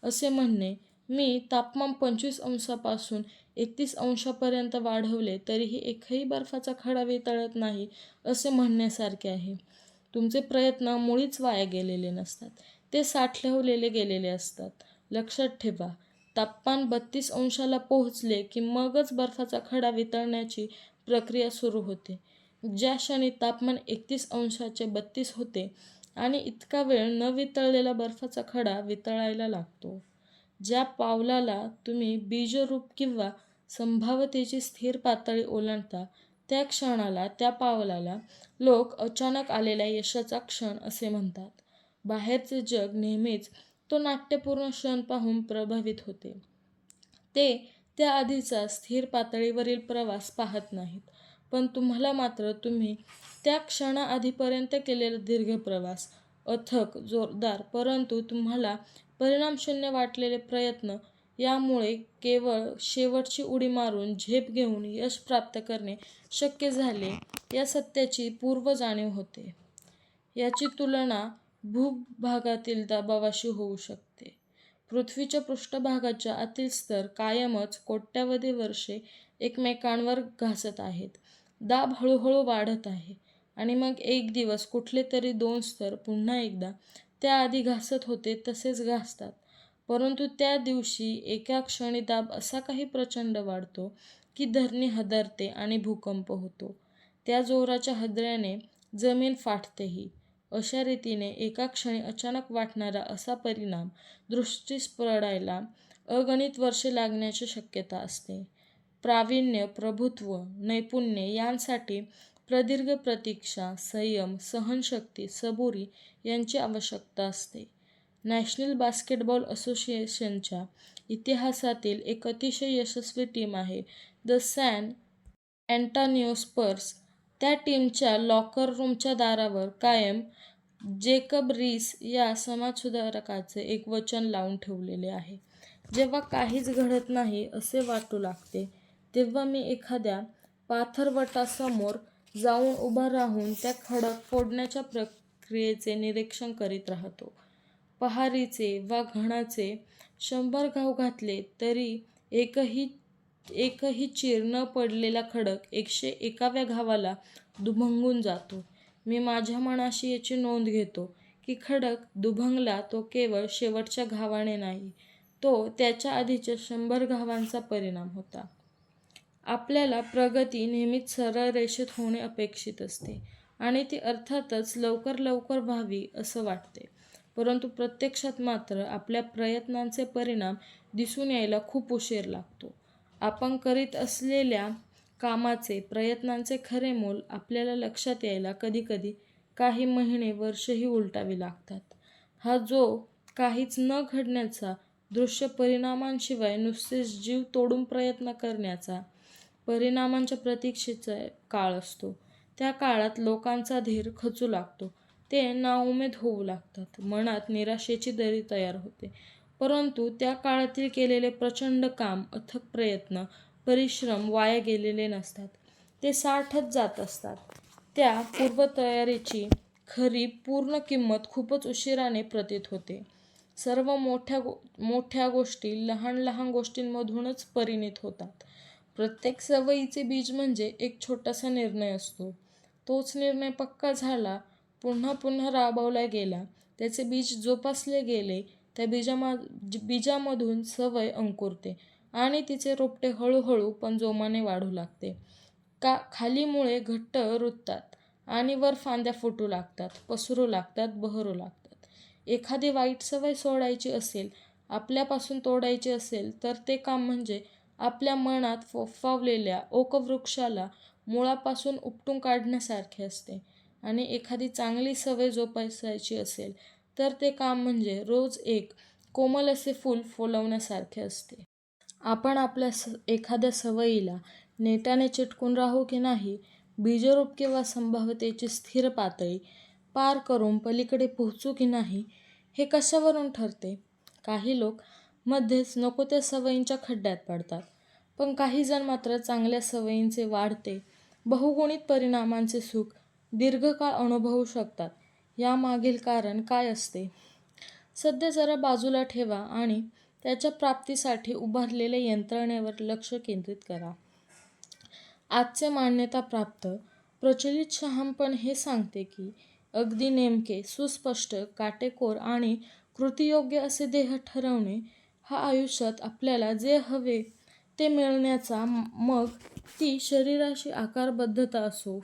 असे म्हणणे, मी तापमान 25 अंशापासून 31 अंशापर्यंत वाढवले तरीही एकही बर्फाचा खडा वितळत नाही असे म्हणण्यासारखे आहे. तुमचे प्रयत्न मुळीच वाया गेलेले नसतात. ते साठवलेले गेलेले असतात. लक्षात ठेवा, तापमान 32 अंशाला पोहोचले की मगच बर्फाचा खडा वितळण्याची प्रक्रिया सुरू होते. ज्या क्षणी तापमान 31 अंशाचे 32 होते आणि इतका वेळ न वितळलेला बर्फाचा खडा वितळायला लागतो, ज्या पावलाला तुम्ही बीजरूप किंवा संभाव्यतेची स्थिर पातळी ओलांडता त्या क्षणाला, त्या पावलाला लोक अचानक आलेल्या यशाचा क्षण असे म्हणतात. बाहेरचे जग नेहमीच तो नाट्यपूर्ण क्षण पाहून प्रभावित होते. ते त्याआधीचा स्थिर पातळीवरील प्रवास पाहत नाहीत. पण तुम्हाला मात्र तुम्ही त्या क्षणाआधीपर्यंत केलेला दीर्घ प्रवास, अथक, जोरदार परंतु तुम्हाला परिणामशून्य वाटलेले प्रयत्न यामुळे केवळ शेवटची उडी मारून झेप घेऊन यश प्राप्त करणे शक्य झाले या सत्याची पूर्वजाणीव होते. याची तुलना भूभागातील दबावाशी होऊ शकते. पृथ्वीच्या पृष्ठभागाच्या आतील स्तर कायमच कोट्यावधी वर्षे एकमेकांवर घासत आहेत. दाब हळूहळू वाढत आहे आणि मग एक दिवस कुठले तरी 2 स्तर पुन्हा एकदा त्याआधी घासत होते तसेच घासतात. परंतु त्या दिवशी एका क्षणी दाब असा काही प्रचंड वाढतो की धरणी हादरते आणि भूकंप होतो. त्या जोराच्या हादऱ्याने जमीन फाटतेही. अशा रीतीने एका क्षणी अचानक वाटणारा असा परिणाम दृष्टीस पडायला अगणित वर्षे लागण्याची शक्यता असते. प्रावीण्य, प्रभुत्व, नैपुण्य यांसाठी प्रदीर्घ प्रतीक्षा, संयम, सहनशक्ती, सबुरी यांची आवश्यकता असते. नॅशनल बास्केटबॉल असोसिएशनच्या इतिहासातील एक अतिशय यशस्वी टीम आहे द सॅन अँटोनियो स्पर्स. त्या टीमच्या लॉकर रूमच्या दारावर कायम जेकब रीस या समाजसुधारकाचे एक वचन लावून ठेवलेले आहे. जेव्हा काहीच घडत नाही असे वाटू लागते तेव्हा मी एखाद्या पाथरवटासमोर जाऊन उभा राहून त्या खडक फोडण्याच्या प्रक्रियेचे निरीक्षण करीत राहतो. पहारीचे वा घणाचे 100 घाव घातले तरी एकही चीर न पडलेला खडक 101व्या घावाला दुभंगून जातो. मी माझ्या मनाशी याची नोंद घेतो की खडक दुभंगला तो केवळ शेवटच्या घावाने नाही, तो त्याच्या आधीच्या 100 घावांचा परिणाम होता. आपल्याला प्रगती नेहमीच सरळ रेषेत होणे अपेक्षित असते आणि ती अर्थातच लवकर लवकर व्हावी असं वाटते. परंतु प्रत्यक्षात मात्र आपल्या प्रयत्नांचे परिणाम दिसून यायला खूप उशीर लागतो. आपण करीत असलेल्या कामाचे, प्रयत्नांचे खरे मोल आपल्याला लक्षात यायला कधीकधी काही महिने, वर्षही उलटावी लागतात. हा जो काहीच न घडण्याचा, दृश्य परिणामांशिवाय नुसतेच जीव तोडून प्रयत्न करण्याचा, परिणामांच्या प्रतीक्षेचा काळ असतो. त्या काळात लोकांचा धीर खचू लागतो. ते नाउमेद होऊ लागतात. मनात निराशेची दरी तयार होते. परंतु त्या काळातील केलेले प्रचंड काम, अथक प्रयत्न, परिश्रम वाया गेलेले नसतात. ते साठत जात असतात. त्या पूर्वतयारीची खरी पूर्ण किंमत खूपच उशिराने प्रतीत होते. सर्व मोठ्या गोष्टी लहान लहान गोष्टींमधूनच परिणित होतात. प्रत्येक सवयीचे बीज म्हणजे एक छोटासा निर्णय असतो. तोच निर्णय पक्का झाला, पुन्हा पुन्हा राबवला गेला, त्याचे बीज जोपासले गेले, त्या बीजामधून सवय अंकुरते आणि तिचे रोपटे हळूहळू पण जोमाने वाढू लागते. खाली मुळे घट्ट रुततात आणि वर फांद्या फुटू लागतात, पसरू लागतात, बहरू लागतात. एखादी वाईट सवय सोडायची असेल, आपल्यापासून तोडायची असेल, तर ते काम म्हणजे आपल्या मनात फोफावलेल्या ओकवृक्षाला मुळापासून उपटून काढण्यासारखे असते. आणि एखादी चांगली सवय जोपासायची असेल, तर ते काम म्हणजे रोज एक कोमल असे फूल फुलवण्यासारखे असते. आपण आपल्या एखाद्या सवयीला नेटाने चिटकून राहू की नाही, बीजरूप किंवा संभाव्यतेची स्थिर पातळी पार करून पलीकडे पोहोचू की नाही, हे कशावरून ठरते? काही लोक मध्येच नको त्या सवयींच्या खड्ड्यात पडतात, पण काही जण मात्र चांगल्या सवयींचे वाढते, बहुगुणित परिणामांचे सुख दीर्घकाळ अनुभवू शकतात. यामागील कारण काय असते? सध्या जरा बाजूला ठेवा आणि त्याच्या प्राप्तीसाठी उभारलेल्या यंत्रणेवर लक्ष केंद्रित करा. आजचे मान्यताप्राप्त प्रचलित शहाणपण हे सांगते की अगदी नेमके, सुस्पष्ट, काटेकोर आणि कृतीयोग्य असे ध्येय ठरवणे हा आयुष्यात आपल्याला जे हवे ते मिळवण्याचा, मग ती शरीराची आकारबद्धता असो,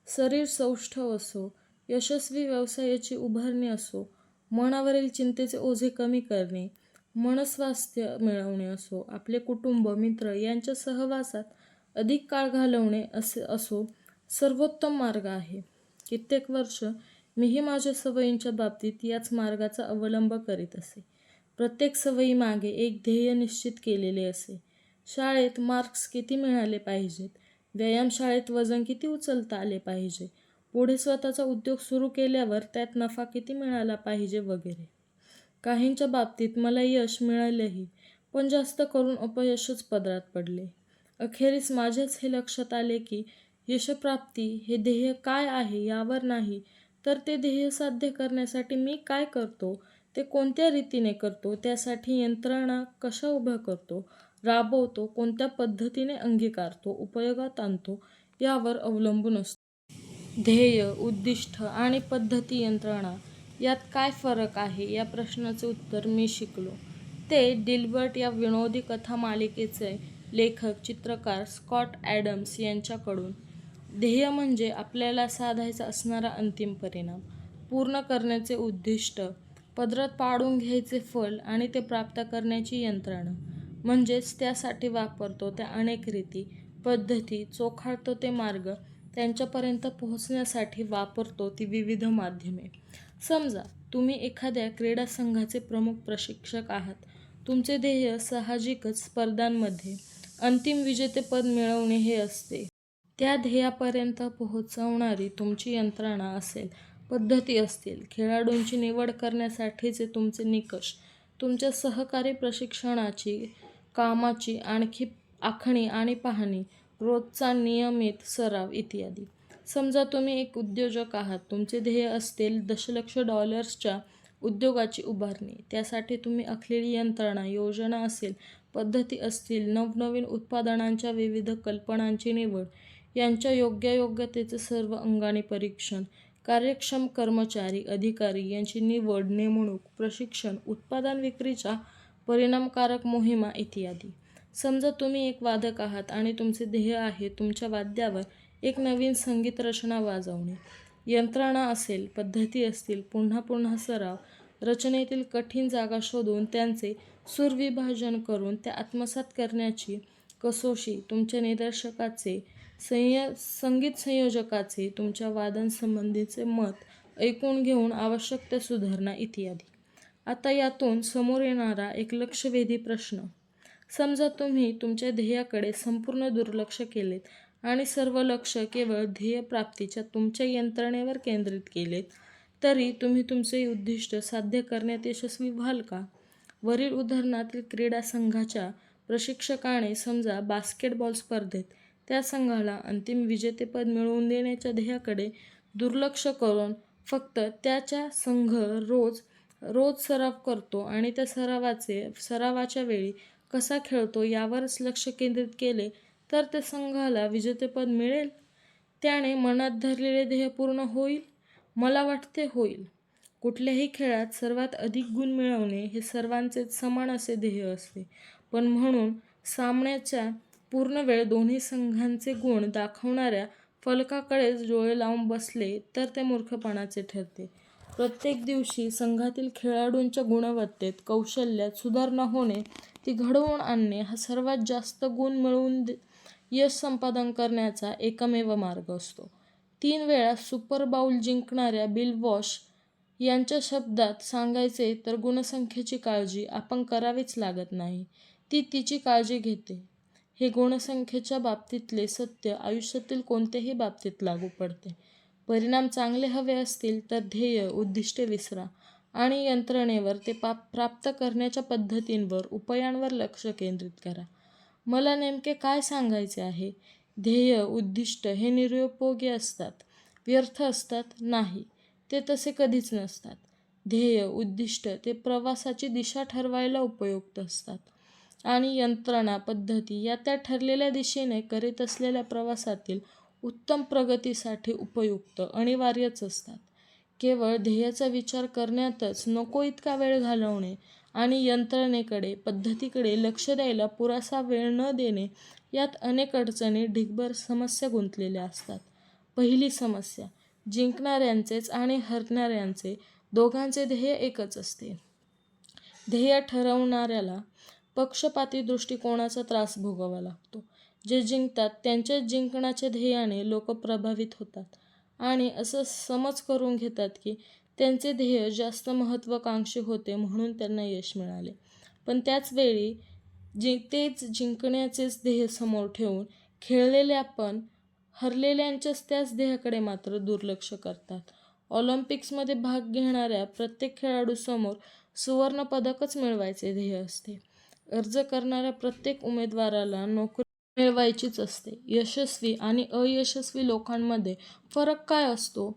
शरीर सौष्ठव असो, यशस्वी व्यवसायाची उभारणी असो, मनावरील चिंतेचे ओझे कमी करणे, मनस्वास्थ्य मिळवणे असो, आपले कुटुंब, मित्र यांच्या सहवासात अधिक काळ घालवणे असो, सर्वोत्तम मार्ग आहे. कित्येक वर्ष मीही माझ्या सवयींच्या बाबतीत याच मार्गाचा अवलंब करीत असे. प्रत्येक सवयीमागे एक ध्येय निश्चित केलेले असे. शाळेत मार्क्स किती मिळाले पाहिजेत, व्यायामशाळेत वजन किती उचलता आले पाहिजे, पुढे स्वतःचा उद्योग सुरू केल्यावर त्यात नफा किती मिळाला पाहिजे वगैरे. काहींच्या बाबतीत मला यश मिळालेही, पण जास्त करून अपयशच पदरात पडले. अखेरीस माझ्याच हे लक्षात आले की यशप्राप्ती हे ध्येय काय आहे यावर नाही, तर ते ध्येय साध्य करण्यासाठी मी काय करतो, ते कोणत्या रीतीने करतो, त्यासाठी यंत्रणा कशा उभ्या करतो, राबवतो, कोणत्या पद्धतीने अंगीकारतो, उपयोगात आणतो, यावर अवलंबून असतो. ध्येय, उद्दिष्ट आणि पद्धती, यंत्रणा यात काय फरक आहे, या प्रश्नाचे उत्तर मी शिकलो ते डिल्बर्ट या विनोदी कथामालिकेचे लेखक, चित्रकार स्कॉट ॲडम्स यांच्याकडून. ध्येय म्हणजे आपल्याला साधायचा असणारा अंतिम परिणाम, पूर्ण करण्याचे उद्दिष्ट, पदरात पाडून घ्यायचे फल आणि ते प्राप्त करण्याची यंत्रणा. म्हणजेच त्यासाठी वापरतो त्या अनेक रीती, पद्धती, चोखाळतो ते मार्ग, त्यांच्यापर्यंत पोहोचण्यासाठी वापरतो ती विविध माध्यमे. समजा तुम्ही एखाद्या क्रीडा संघाचे प्रमुख प्रशिक्षक आहात. तुमचे ध्येय साहजिकच स्पर्धांमध्ये अंतिम विजेतेपद मिळवणे हे असते. त्या ध्येयापर्यंत पोहोचवणारी तुमची यंत्रणा असेल, पद्धती असतील, खेळाडूंची निवड करण्यासाठीचे तुमचे निकष, तुमच्या सहकारी प्रशिक्षणाची कामाची आखणी आणि पाहणी, रोजचा नियमित सराव इत्यादी. समजा तुम्ही एक उद्योजक आहात. तुमचे ध्येय असतील दशलक्ष डॉलर्सच्या उद्योगाची उभारणी. त्यासाठी तुम्ही आखलेली यंत्रणा, योजना असेल, पद्धती असतील, नवनवीन उत्पादनांच्या विविध कल्पनांची निवड, यांच्या योग्यायोग्यतेचे सर्व अंगाने परीक्षण, कार्यक्षम कर्मचारी, अधिकारी यांची निवड, नेमणूक, प्रशिक्षण, उत्पादन विक्रीच्या परिणामकारक मोहिमा इत्यादी. समजा तुम्ही एक वादक आहात आणि तुमचे ध्येय आहे तुमच्या वाद्यावर एक नवीन संगीत रचना वाजवणे. यंत्रणा असेल, पद्धती असतील, पुन्हा पुन्हा सराव, रचनेतील कठीण जागा शोधून त्यांचे सूरविभाजन करून त्या आत्मसात करण्याची कसोशी, तुमच्या निदर्शकाचे, संगीत संयोजकाचे, तुमच्या वादनसंबंधीचे मत ऐकून घेऊन आवश्यक त्या सुधारणा इत्यादी. आता यातून समोर येणारा एक लक्षवेधी प्रश्न. समजा तुम्ही तुमच्या ध्येयाकडे संपूर्ण दुर्लक्ष केलेत आणि सर्व लक्ष केवळ ध्येयप्राप्तीच्या तुमच्या यंत्रणेवर केंद्रित केलेत, तरी तुम्ही तुमचे उद्दिष्ट साध्य करण्यात यशस्वी व्हाल का? वरील उदाहरणातील क्रीडा संघाच्या प्रशिक्षकाने समजा बास्केटबॉल स्पर्धेत त्या संघाला अंतिम विजेतेपद मिळवून देण्याच्या ध्येयाकडे दुर्लक्ष करून फक्त त्याचा संघ रोज सराव करतो आणि त्या सरावाच्या वेळी कसा खेळतो यावरच लक्ष केंद्रित केले, तर त्या संघाला विजेतेपद मिळेल? त्याने मनात धरलेले ध्येय पूर्ण होईल? मला वाटते होईल. कुठल्याही खेळात सर्वात अधिक गुण मिळवणे हे सर्वांचेच समान असे ध्येय असते, पण म्हणून सामन्याचा पूर्ण वेळ दोन्ही संघांचे गुण दाखवणाऱ्या फलकाकडेच डोळे लावून बसले तर ते मूर्खपणाचे ठरते. प्रत्येक दिवशी संघातील खेळाडूंच्या गुणवत्तेत, कौशल्यात सुधारणा होणे, ती घडवून आणणे हा सर्वात जास्त गुण मिळवून यश संपादन करण्याचा एकमेव मार्ग असतो. 3 वेळा सुपर बाउल जिंकणाऱ्या बिल वॉश यांच्या शब्दात सांगायचे तर गुणसंख्येची काळजी आपण करावीच लागत नाही, ती तिची काळजी घेते. हे गुणसंख्येच्या बाबतीतले सत्य आयुष्यातील कोणत्याही बाबतीत लागू पडते. परिणाम चांगले हवे असतील तर ध्येय, उद्दिष्टे विसरा आणि यंत्रणेवर ते प्राप्त करण्याच्या पद्धतींवर, उपायांवर लक्ष केंद्रित करा. मला नेमके काय सांगायचे आहे? ध्येय, उद्दिष्ट हे निरुपयोगी असतात, व्यर्थ असतात? नाही, ते तसे कधीच नसतात. ध्येय, उद्दिष्ट ते प्रवासाची दिशा ठरवायला उपयुक्त असतात आणि यंत्रणा, पद्धती या त्या ठरलेल्या दिशेने करीत असलेल्या प्रवासातील उत्तम प्रगतीसाठी उपयुक्त, अनिवार्यच असतात. केवळ ध्येयाचा विचार करण्यातच नको इतका वेळ घालवणे आणि यंत्रणेकडे, पद्धतीकडे लक्ष द्यायला पुरेसा वेळ न देणे यात अनेक अडचणी, ढिगभर समस्या गुंतलेल्या असतात. पहिली समस्या, जिंकणाऱ्यांचेच आणि हरणाऱ्यांचे दोघांचे ध्येय एकच असते. ध्येय ठरवणाऱ्याला पक्षपाती दृष्टिकोनाचा त्रास भोगावा लागतो. जे जिंकतात त्यांच्याच जिंकण्याच्या ध्येयाने लोक प्रभावित होतात आणि असं समज करून घेतात की त्यांचे ध्येय जास्त महत्त्वाकांक्षी होते म्हणून त्यांना यश मिळाले. पण त्याच वेळी तेच जिंकण्याचेच ध्येय समोर ठेवून खेळलेले आपण हरलेल्यांच्याच त्याच ध्येयाकडे मात्र दुर्लक्ष करतात. ऑलिम्पिक्समध्ये भाग घेणाऱ्या प्रत्येक खेळाडूसमोर सुवर्णपदकच मिळवायचे ध्येय असते. अर्ज करणाऱ्या प्रत्येक उमेदवाराला नोकरी मिळवायचीच असते. यशस्वी आणि अयशस्वी लोकांमध्ये फरक काय असतो?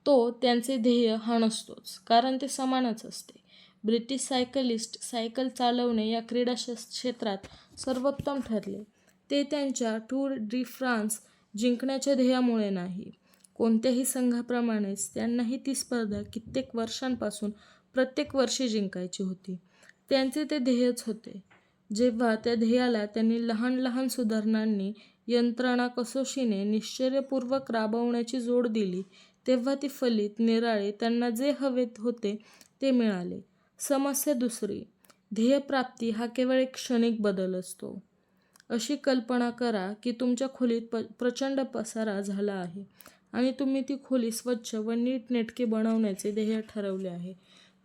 तो त्यांचे ध्येय हा नसतोच, कारण ते समानच असते. ब्रिटिश सायकलिस्ट सायकल चालवणे या क्रीडा क्षेत्रात सर्वोत्तम ठरले, ते त्यांच्या टूर डी फ्रान्स जिंकण्याच्या ध्येयामुळे नाही. कोणत्याही संघाप्रमाणेच त्यांनाही ती स्पर्धा कित्येक वर्षांपासून प्रत्येक वर्षी जिंकायची होती. त्यांचे ते ध्येयच होते. जेव्हा त्या ध्येयाला त्यांनी लहान लहान सुधारणांनी, यंत्रणा, कसोशीने निश्चयपूर्वक राबवण्याची जोड दिली, तेव्हा ती फलित, निराळे, त्यांना जे हवे होते ते मिळाले. समस्या दुसरी, ध्येयप्राप्ती हा केवळ एक क्षणिक बदल असतो. अशी कल्पना करा की तुमच्या खोलीत प्रचंड पसारा झाला आहे आणि तुम्ही ती खोली स्वच्छ व नीटनेटकी बनवण्याचे ध्येय ठरवले आहे.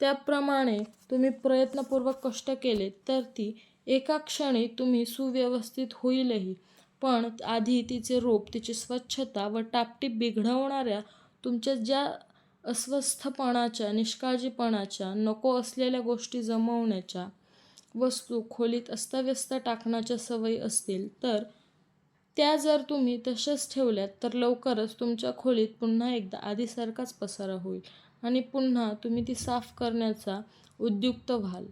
त्याप्रमाणे तुम्ही प्रयत्नपूर्वक कष्ट केलेत तर ती एका क्षणी तुम्ही सुव्यवस्थित होईलही, पण आधी तिचे रूप, तिची स्वच्छता व टापटीप बिघडवणाऱ्या तुमच्या ज्या अस्वस्थपणाच्या, निष्काळजीपणाच्या, नको असलेल्या गोष्टी जमवण्याच्या, वस्तू खोलीत अस्ताव्यस्त टाकण्याच्या सवयी असतील तर त्या जर तुम्ही तशाच ठेवल्यात तर लवकरच तुमच्या खोलीत पुन्हा एकदा आधीसारखाच पसारा होईल आणि पुन्हा तुम्ही ती साफ करण्याचा उद्युक्त व्हाल.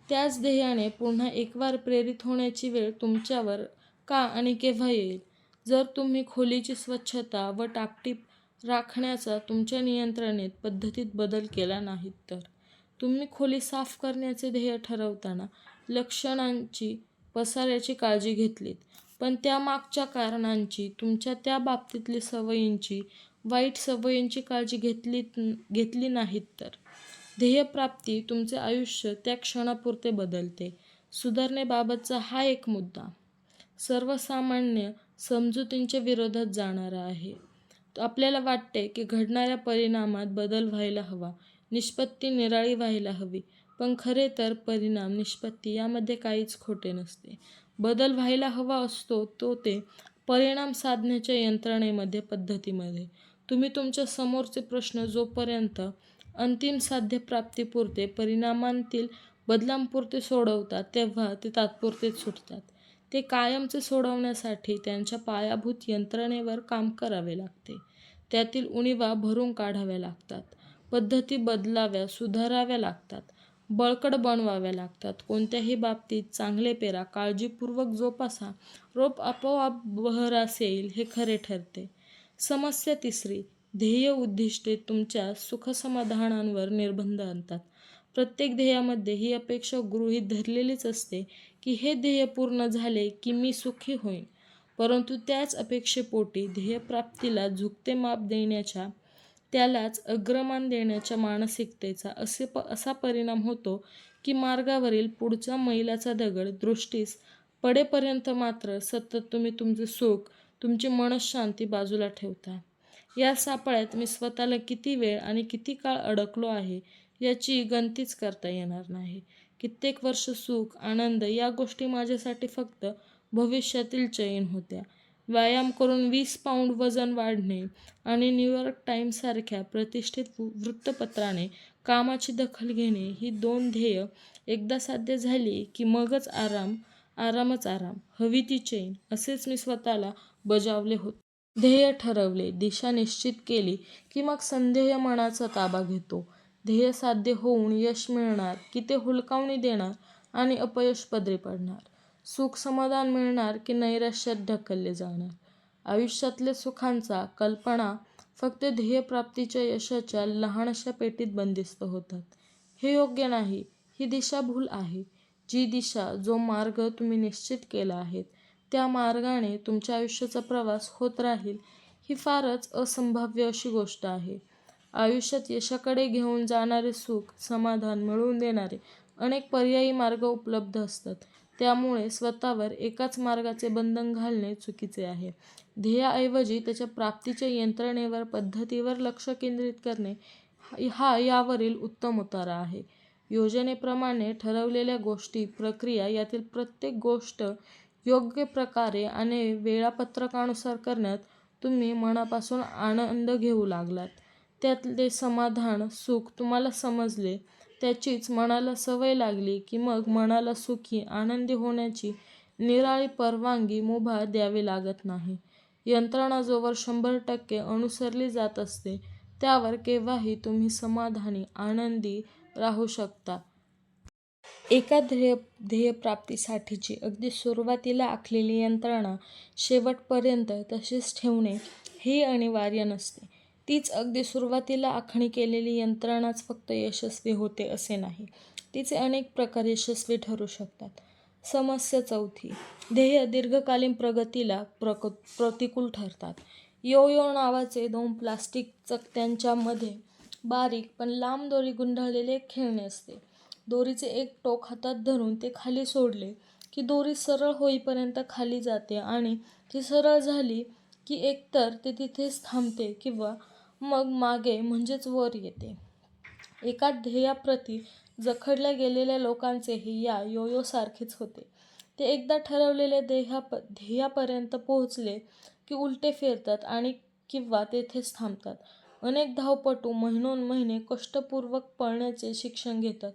त्याच ध्येयाने पुन्हा एकवार प्रेरित होण्याची वेळ तुमच्यावर का आणि केव्हा येईल? जर तुम्ही खोलीची स्वच्छता व टापटीप राखण्याचा तुमच्या नियंत्रणेत पद्धतीत बदल केला नाहीत तर. तुम्ही खोली साफ करण्याचे ध्येय ठरवताना लक्षणांची पसाऱ्याची काळजी घेतलीत, पण त्यामागच्या कारणांची, तुमच्या त्या बाबतीतली सवयींची, वाईट सवयींची काळजी घेतली नाहीत तर. ध्येयप्राप्ती तुमचे आयुष्य त्या क्षणापुरते बदलते. सुधारणेबाबतचा हा एक मुद्दा सर्वसामान्य समजुतींच्या विरोधात जाणारा आहे. आपल्याला वाटते की घडणाऱ्या परिणामात बदल व्हायला हवा, निष्पत्ती निराळी व्हायला हवी, पण खरे तर परिणाम निष्पत्ती यामध्ये काहीच खोटे नसते. बदल व्हायला हवा असतो तो ते परिणाम साधण्याच्या यंत्रणेमध्ये, पद्धतीमध्ये. तुम्ही तुमच्या समोरचे प्रश्न जोपर्यंत अंतिम साध्य प्राप्तीपुरते, परिणामांतील बदलांपुरते सोडवता, तेव्हा ते तात्पुरतेच सुटतात. ते कायमचे सोडवण्यासाठी त्यांच्या पायाभूत यंत्रणेवर काम करावे लागते. त्यातील उणिवा भरून काढाव्या लागतात. पद्धती बदलाव्या, सुधाराव्या लागतात. बळकट बनवाव्या लागतात. कोणत्याही बाबतीत चांगले पेरा, काळजीपूर्वक जोपासा, रोप आपोआप बहरास येईल, हे खरे ठरते. समस्या तिसरी, ध्येय उद्दिष्टे तुमच्या सुखसमाधानांवर निर्बंध आणतात. प्रत्येक ध्येयामध्ये ही अपेक्षा गृहीत धरलेलीच असते की हे ध्येय पूर्ण झाले की मी सुखी होईन. परंतु त्याच अपेक्षेपोटी ध्येयप्राप्तीला झुकते माप देण्याच्या, त्यालाच अग्रमान देण्याच्या मानसिकतेचा असा परिणाम होतो की मार्गावरील पुढचा मैलाचा दगड दृष्टीस पडेपर्यंत मात्र सतत तुम्ही तुमचे सुख, तुमची मनःशांती बाजूला ठेवता. या सापळ्यात मी स्वतःला किती वेळ आणि किती काळ अडकलो आहे याची गणतीच करता येणार नाही. कित्येक वर्ष सुख, आनंद या गोष्टी माझ्यासाठी फक्त भविष्यातील चैन होत्या. व्यायाम करून 20 पाऊंड वजन वाढणे आणि न्यूयॉर्क टाइम्ससारख्या प्रतिष्ठित वृत्तपत्राने कामाची दखल घेणे, ही 2 ध्येय एकदा साध्य झाली की मगच आराम, आरामच आराम, हवी ती चैन, असेच मी स्वतःला बजावले होते. ध्येय ठरवले, दिशा निश्चित केली की मग संदेह मनाचा ताबा घेतो. ध्येय साध्य होऊन यश मिळणार की ते हुलकावणी देणार आणि अपयश पदरी पडणार. सुख समाधान मिळणार की नैराश्यात ढकलले जाणार. आयुष्यातले सुखांचा कल्पना फक्त ध्येयप्राप्तीच्या यशाच्या लहानशा पेटीत बंदिस्त होतात. हे योग्य नाही. ही दिशाभूल आहे. जी दिशा, जो मार्ग तुम्ही निश्चित केला आहे त्या मार्गाने तुमच्या आयुष्याचा प्रवास होत राहील, ही फारच असंभाव्य अशी गोष्ट आहे. आयुष्यात यशाकडे घेऊन जाणारे, सुख समाधान मिळवून देणारे अनेक पर्यायी मार्ग उपलब्ध असतात. त्यामुळे स्वतःवर एकाच मार्गाचे बंधन घालणे चुकीचे आहे. ध्येयाऐवजी त्याच्या प्राप्तीच्या यंत्रणेवर, पद्धतीवर लक्ष केंद्रित करणे हा यावरील उत्तम उतारा आहे. योजनेप्रमाणे ठरवलेल्या गोष्टी, प्रक्रिया यातील प्रत्येक गोष्ट योग्य प्रकारे आणि वेळापत्रकानुसार करण्यात तुम्ही मनापासून आनंद घेऊ लागलात, त्यातले समाधान, सुख तुम्हाला समजले, त्याचीच मनाला सवय लागली की मग मनाला सुखी, आनंदी होण्याची निराळी परवानगी मुभा द्यावी लागत नाही. यंत्रणा जोवर 100% अनुसरली जात असते त्यावर केव्हाही तुम्ही समाधानी, आनंदी राहू शकता. एका ध्येयप्राप्तीसाठीची अगदी सुरुवातीला आखलेली यंत्रणा शेवटपर्यंत तशीच ठेवणे हेही अनिवार्य नसते. तीच अगदी सुरुवातीला आखणी केलेली यंत्रणाच फक्त यशस्वी होते असे नाही. तिचे अनेक प्रकार यशस्वी ठरू शकतात. समस्या चौथी, ध्येय दीर्घकालीन प्रगतीला प्रतिकूल ठरतात. यो-यो नावाचे 2 प्लास्टिक चकत्यांच्या मध्ये बारीक पण लांब दोरी गुंडाळलेले एक खेळणे असते. दोरीचे एक टोक हातात धरून ते खाली सोडले की दोरी सरळ होईपर्यंत खाली जाते आणि ती सरळ झाली की एकतर ते तिथेच थांबते किंवा मग मागे म्हणजेच वर येते. एका ध्येयाप्रती जखडल्या गेलेल्या लोकांचेही या यो-यो सारखेच होते. ते एकदा ठरवलेल्या ध्येयापर्यंत पोहोचले की उलटे फिरतात आणि किंवा तेथेच थांबतात. अनेक धावपटू महिनोन्महिने कष्टपूर्वक पळण्याचे शिक्षण घेतात,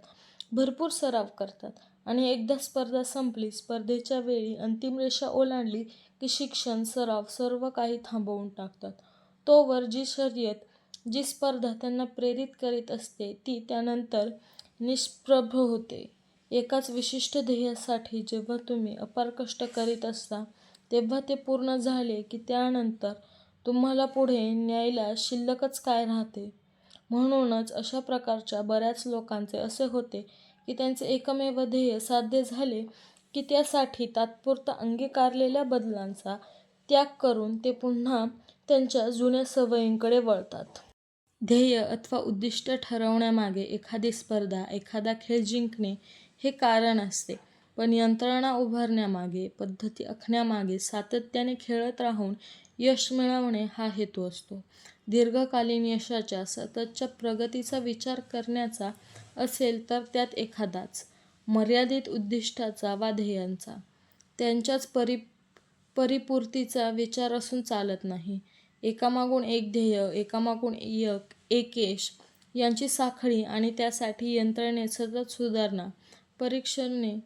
भरपूर सराव करतात आणि एकदा स्पर्धा संपली, स्पर्धेच्या वेळी अंतिम रेषा ओलांडली की शिक्षण, सराव सर्व काही थांबवून टाकतात. तोवर जी शर्यत जी स्पर्धा त्यांना प्रेरित करीत असते ती त्यानंतर निष्प्रभ होते. एकाच विशिष्ट ध्येयासाठी जेव्हा तुम्ही अपार कष्ट करीत असता तेव्हा ते पूर्ण झाले की त्यानंतर तुम्हाला पुढे न्यायला शिल्लकच काय राहते. म्हणूनच अशा प्रकारच्या बऱ्याच लोकांचे असे होते की त्यांचे एकमेव ध्येय साध्य झाले की त्यासाठी तात्पुरता अंगीकारलेल्या बदलांचा त्याग करून ते पुन्हा त्यांच्या जुन्या सवयींकडे वळतात. ध्येय अथवा उद्दिष्ट ठरवण्यामागे एखादी स्पर्धा, एखादा खेळ जिंकणे हे कारण असते. पण यंत्रणा उभारण्यामागे, पद्धती आखण्यामागे सातत्याने खेळत राहून यश मिळवणे हा हेतू असतो. दीर्घकालीन यशाच्या, सततच्या प्रगतीचा विचार करण्याचा असेल तर त्यात एखादाच मर्यादित उद्दिष्टाचा वा ध्येयांचा, त्यांच्याच परिपूर्तीचा विचार असून चालत नाही. एकामागून एक ध्येय, एकामागून एक यश यांची साखळी आणि त्यासाठी यंत्रणेत सतत सुधारणा, परीक्षणे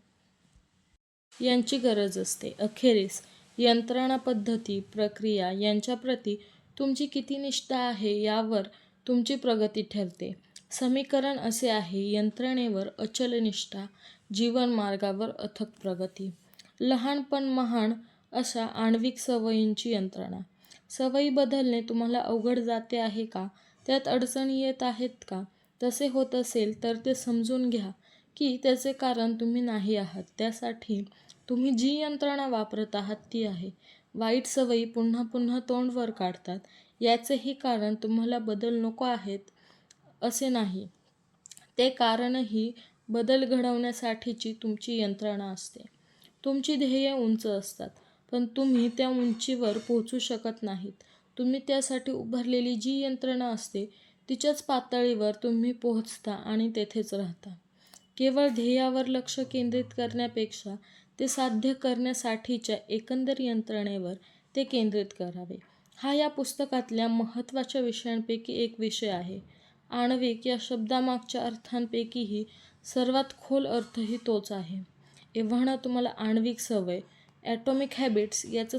यांची गरज असते. अखेरीस यंत्रणा, पद्धती, प्रक्रिया यांच्याप्रती तुमची किती निष्ठा आहे यावर तुमची प्रगती ठरते. समीकरण असे आहे: यंत्रणेवर अचल निष्ठा, जीवनमार्गावर अथक प्रगती. लहान पण महान अशा आण्विक सवयींची यंत्रणा. सवयी बदलणे तुम्हाला अवघड जाते आहे का? त्यात अडचणी येत आहेत का? तसे होत असेल तर ते समजून घ्या की त्याचे कारण तुम्ही नाही आहात. त्यासाठी तुम्ही जी यंत्रणा वापरत आहात ती आहे. वाईट सवयी पुन्हा पुन्हा तोंड वर काढतात याचेही कारण तुम्हाला बदल नको आहेत असे नाही. ते कारणही बदल घडवण्यासाठीची तुमची यंत्रणा असते. तुमची ध्येय उंच असतात पण तुम्ही त्या उंचीवर पोहोचू शकत नाहीत. तुम्ही त्यासाठी उभारलेली जी यंत्रणा असते तिच्याच पातळीवर तुम्ही पोहोचता आणि तेथेच राहता. केवळ ध्येयावर लक्ष केंद्रित करण्यापेक्षा ते साध्य करण्यासाठीच्या एकंदर यंत्रणेवर ते केंद्रित करावे. हा या पुस्तकातल्या महत्त्वाच्या विषयांपैकी एक विषय आहे. आण्विक या शब्दामागच्या अर्थांपैकीही सर्वात खोल अर्थही तोच आहे. एव्हाना तुम्हाला आण्विक सवय, ॲटॉमिक हॅबिट्स याचा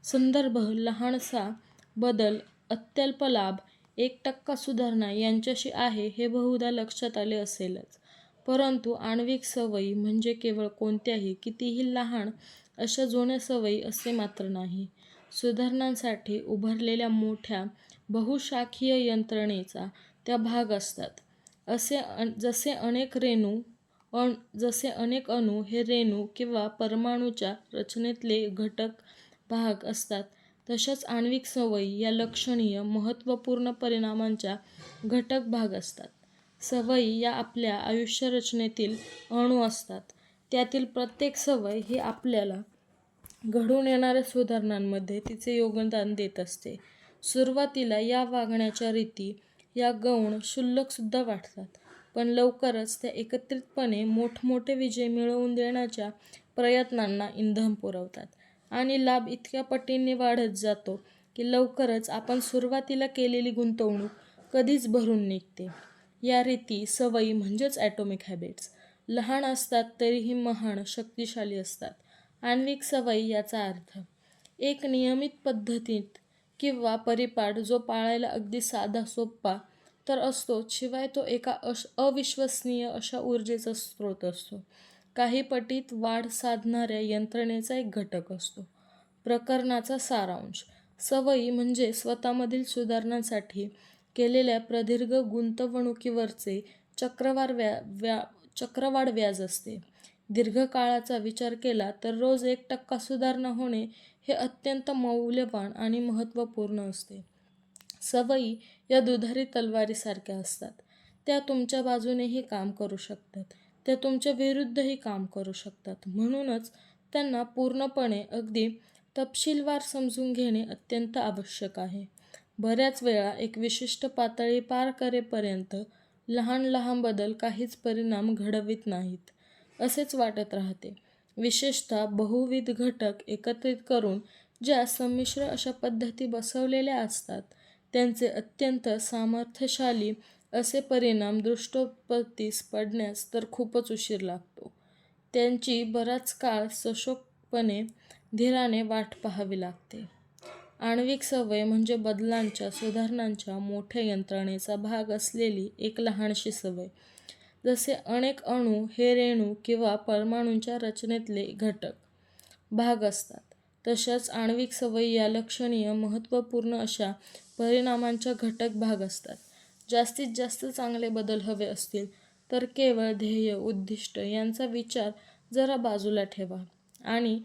संदर्भ, लहानसा बदल, अत्यल्प लाभ, 1% सुधारणा यांच्याशी आहे हे बहुधा लक्षात आले असेलच. परंतु आण्विक सवयी म्हणजे केवळ कोणत्याही, कितीही लहान अशा जुन्या सवयी असे मात्र नाही. सुधारणांसाठी उभारलेल्या मोठ्या बहुशाखीय यंत्रणेचा त्या भाग असतात. जसे अनेक अणू हे रेणू किंवा परमाणूच्या रचनेतले घटक भाग असतात तशाच आण्विक सवयी या लक्षणीय, महत्त्वपूर्ण परिणामांच्या घटक भाग असतात. सवयी या आपल्या आयुष्यरचनेतील अणू असतात. त्यातील प्रत्येक सवय ही आपल्याला घडून येणाऱ्या सुधारणांमध्ये तिचे योगदान देत असते. सुरुवातीला या वागण्याच्या रीती या गौण, क्षुल्लकसुद्धा वाटतात. पण लवकरच त्या एकत्रितपणे मोठमोठे विजय मिळवून देण्याच्या प्रयत्नांना इंधन पुरवतात आणि लाभ इतक्या पटींनी वाढत जातो की लवकरच आपण सुरुवातीला केलेली गुंतवणूक कधीच भरून निघते. या रीती, सवयी म्हणजेच ॲटॉमिक हॅबिट्स लहान असतात तरीही महान, शक्तिशाली असतात. आण्विक सवयी याचा अर्थ एक नियमित पद्धतीत किंवा परिपाठ जो पाळायला अगदी साधा, सोपा तर असतोच, शिवाय तो एका अविश्वसनीय अशा ऊर्जेचा स्रोत असतो. काही पटीत वाढ साधणाऱ्या यंत्रणेचा एक घटक असतो. प्रकरणाचा सारांश: सवयी म्हणजे स्वतःमधील सुधारणांसाठी केलेल्या प्रदीर्घ गुंतवणुकीवरचे चक्रवाढ व्याज असते. दीर्घकाळाचा विचार केला तर रोज 1% सुधारणा होणे हे अत्यंत मौल्यवान आणि महत्त्वपूर्ण असते. सवयी या दुधारी तलवारीसारख्या असतात. त्या तुमच्या बाजूनेही काम करू शकतात, त्या तुमच्या विरुद्धही काम करू शकतात. म्हणूनच त्यांना पूर्णपणे, अगदी तपशीलवार समजून घेणे अत्यंत आवश्यक आहे. बऱ्याच वेळा एक विशिष्ट पातळी पार करेपर्यंत लहान लहान बदल काहीच परिणाम घडवित नाहीत असेच वाटत राहते. विशेषतः बहुविध घटक एकत्रित करून ज्या संमिश्र अशा पद्धती बसवलेल्या असतात त्यांचे अत्यंत सामर्थ्यशाली असे परिणाम दृष्टोपत्तीस पडण्यास तर खूपच उशीर लागतो. त्यांची बराच काळ सशोकपणे, धीराने वाट पाहावी लागते. आण्विक सवय म्हणजे बदलांच्या, सुधारणांच्या मोठ्या यंत्रणेचा भाग असलेली एक लहानशी सवय. जसे अनेक अणू हे रेणू किंवा परमाणूंच्या रचनेतले घटक भाग असतात, तशाच आण्विक सवयी या लक्षणीय, महत्त्वपूर्ण अशा परिणामांच्या घटक भाग असतात. जास्तीत जास्त चांगले बदल हवे असतील तर केवळ ध्येय, उद्दिष्ट यांचा विचार जरा बाजूला ठेवा आणि